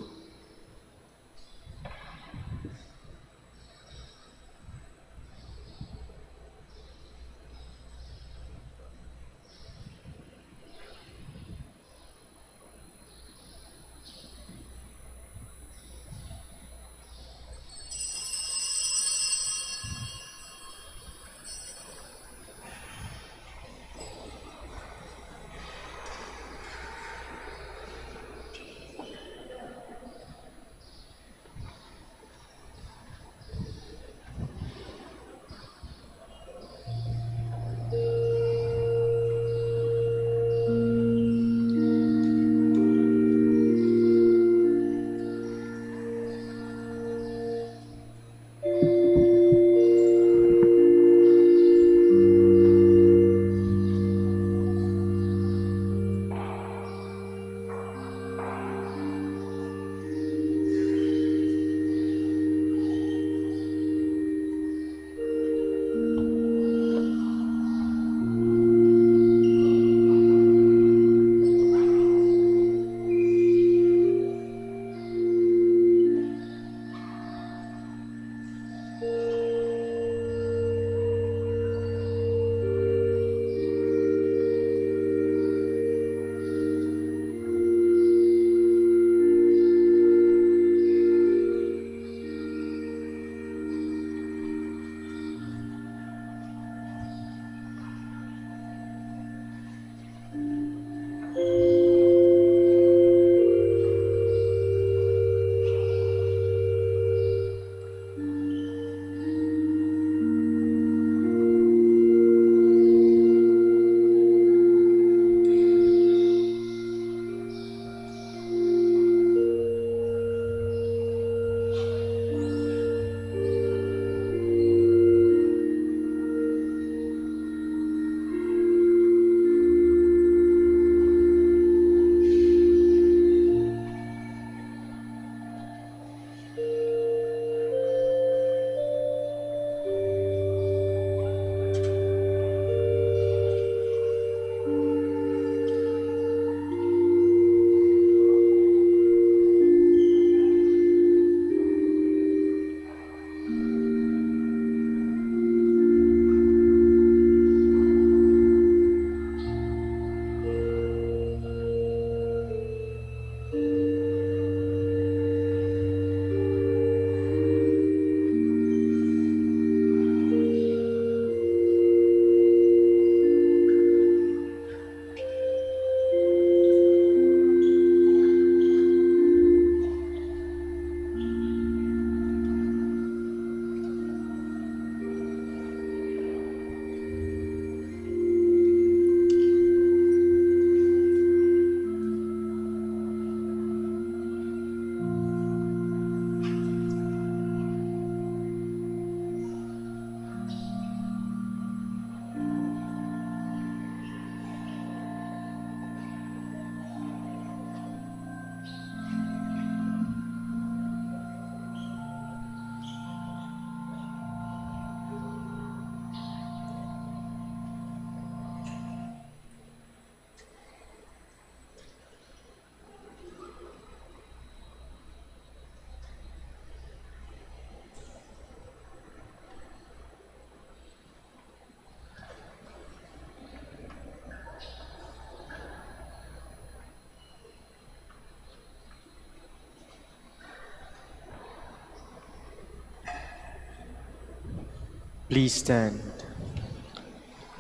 Please stand.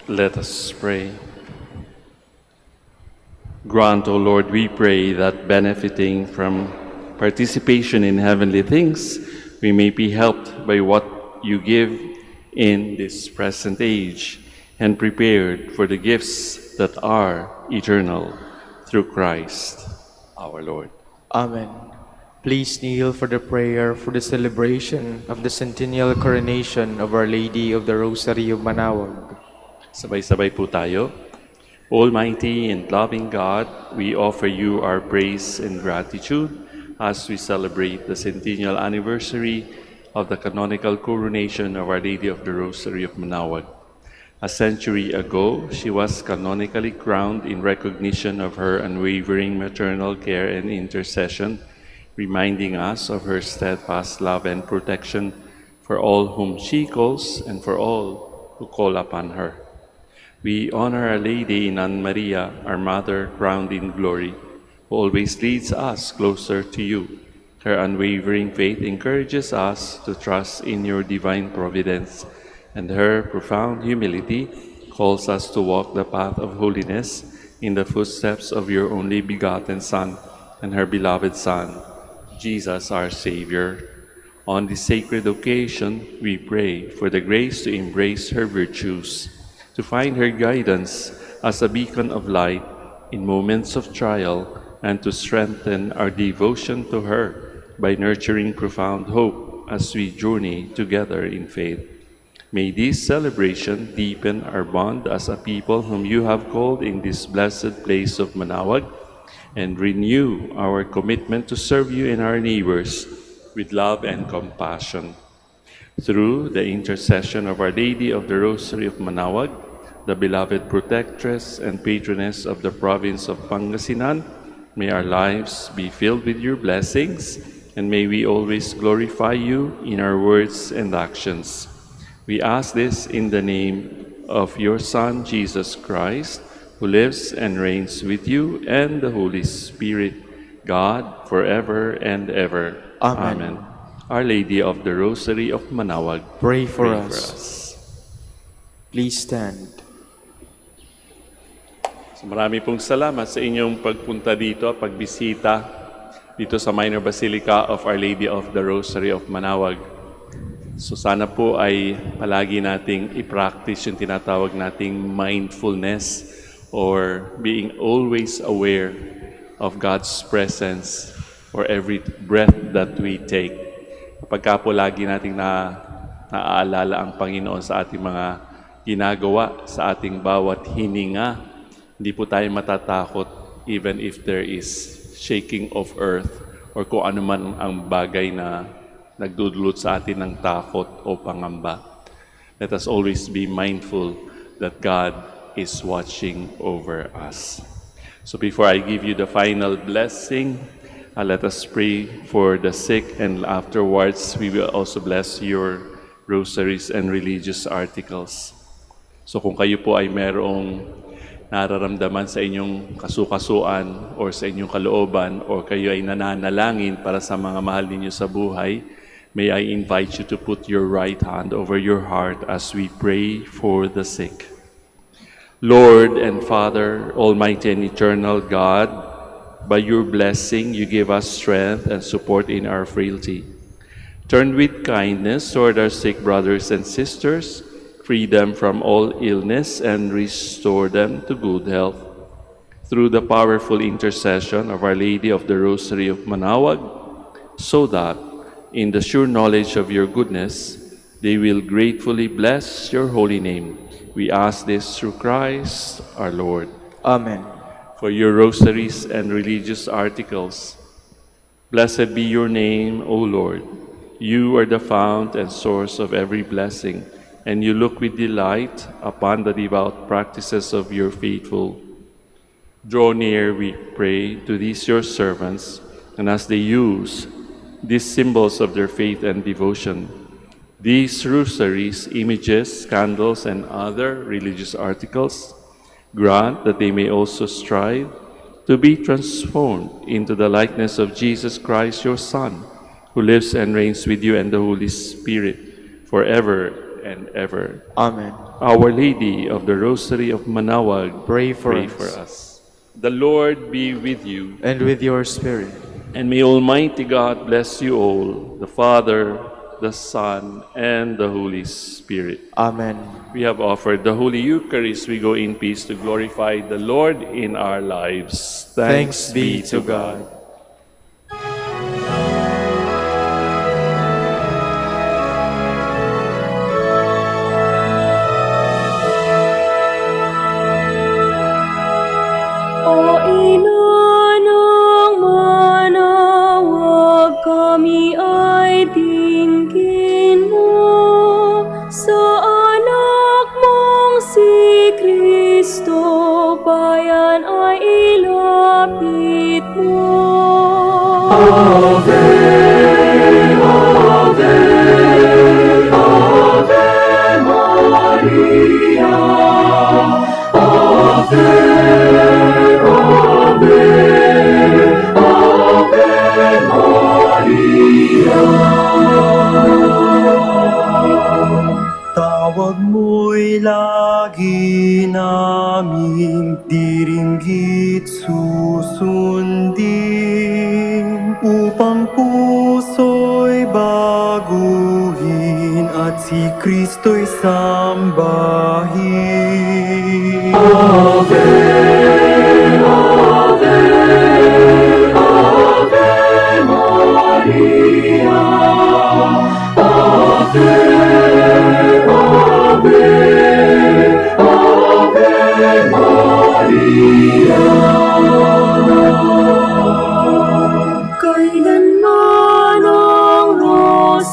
Let us pray. Grant, O Lord, we pray, that benefiting from participation in heavenly things, we may be helped by what you give in this present age, and prepared for the gifts that are eternal, through Christ our Lord.
Amen. Please kneel for the prayer for the celebration of the centennial coronation of Our Lady of the Rosary of Manaoag.
Sabay-sabay po tayo. Almighty and loving God, we offer you our praise and gratitude as we celebrate the centennial anniversary of the canonical coronation of Our Lady of the Rosary of Manaoag. A century ago, she was canonically crowned in recognition of her unwavering maternal care and intercession, reminding us of her steadfast love and protection for all whom she calls and for all who call upon her. We honor Our Lady in Anna Maria, our Mother crowned in glory, who always leads us closer to you. Her unwavering faith encourages us to trust in your divine providence, and her profound humility calls us to walk the path of holiness in the footsteps of your only begotten Son and her beloved Son, Jesus our Savior. On this sacred occasion, we pray for the grace to embrace her virtues, to find her guidance as a beacon of light in moments of trial, and to strengthen our devotion to her by nurturing profound hope as we journey together in faith. May this celebration deepen our bond as a people whom you have called in this blessed place of Manaoag, and renew our commitment to serve you and our neighbors with love and compassion. Through the intercession of Our Lady of the Rosary of Manaoag, the beloved protectress and patroness of the province of Pangasinan, may our lives be filled with your blessings, and may we always glorify you in our words and actions. We ask this in the name of your Son, Jesus Christ, who lives and reigns with you and the Holy Spirit, God, forever and ever.
Amen.
Our Lady of the Rosary of Manaoag,
Pray for
pray
us. Please stand.
So marami pong salamat sa inyong pagpunta dito, pagbisita dito sa Minor Basilica of Our Lady of the Rosary of Manaoag. So sana po ay palagi nating i-practice yung tinatawag nating mindfulness, or being always aware of God's presence for every breath that we take. Kapag ka po lagi nating naaalala ang Panginoon sa ating mga ginagawa, sa ating bawat hininga, hindi po tayo matatakot even if there is shaking of earth or kung ano man ang bagay na nagdudulot sa atin ng takot o pangamba. Let us always be mindful that God is watching over us. So before I give you the final blessing, let us pray for the sick, and afterwards we will also bless your rosaries and religious articles. So kung kayo po ay merong nararamdaman sa inyong kasukasuan or sa inyong kalooban, or kayo ay nananalangin para sa mga mahal ninyo sa buhay, may I invite you to put your right hand over your heart as we pray for the sick. Lord and Father, Almighty and Eternal God, by your blessing you give us strength and support in our frailty. Turn with kindness toward our sick brothers and sisters, free them from all illness, and restore them to good health. Through the powerful intercession of Our Lady of the Rosary of Manaoag, so that, in the sure knowledge of your goodness, they will gratefully bless your holy name. We ask this through Christ our Lord.
Amen.
For your rosaries and religious articles, blessed be your name, O Lord. You are the fount and source of every blessing, and you look with delight upon the devout practices of your faithful. Draw near, we pray, to these your servants, and as they use these symbols of their faith and devotion, these rosaries, images, candles, and other religious articles, grant that they may also strive to be transformed into the likeness of Jesus Christ, your Son, who lives and reigns with you and the Holy Spirit, forever and ever.
Amen.
Our Lady of the Rosary of Manawag,
Pray for
for
us.
us. The Lord be with you,
And with your spirit.
and may Almighty God bless you all, the Father, the Son, and the Holy Spirit.
Amen.
We have offered the Holy Eucharist. We go in peace to glorify the Lord in our lives.
Thanks be to God.
O ina ng manawag, kami ay tingin mo sa anak mong si Kristo, bayan ay ilapit mo.
Tawag mo'y lagi naming diringgit susundin, upang puso'y baguhin at si Kristo'y sambahin.
Kailanman ang rosaryo'y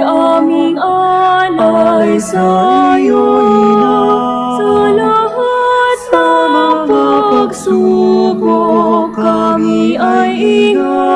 aming alay sa'yo, Ina. Sa lahat ng pagsubok, kami ay ingat.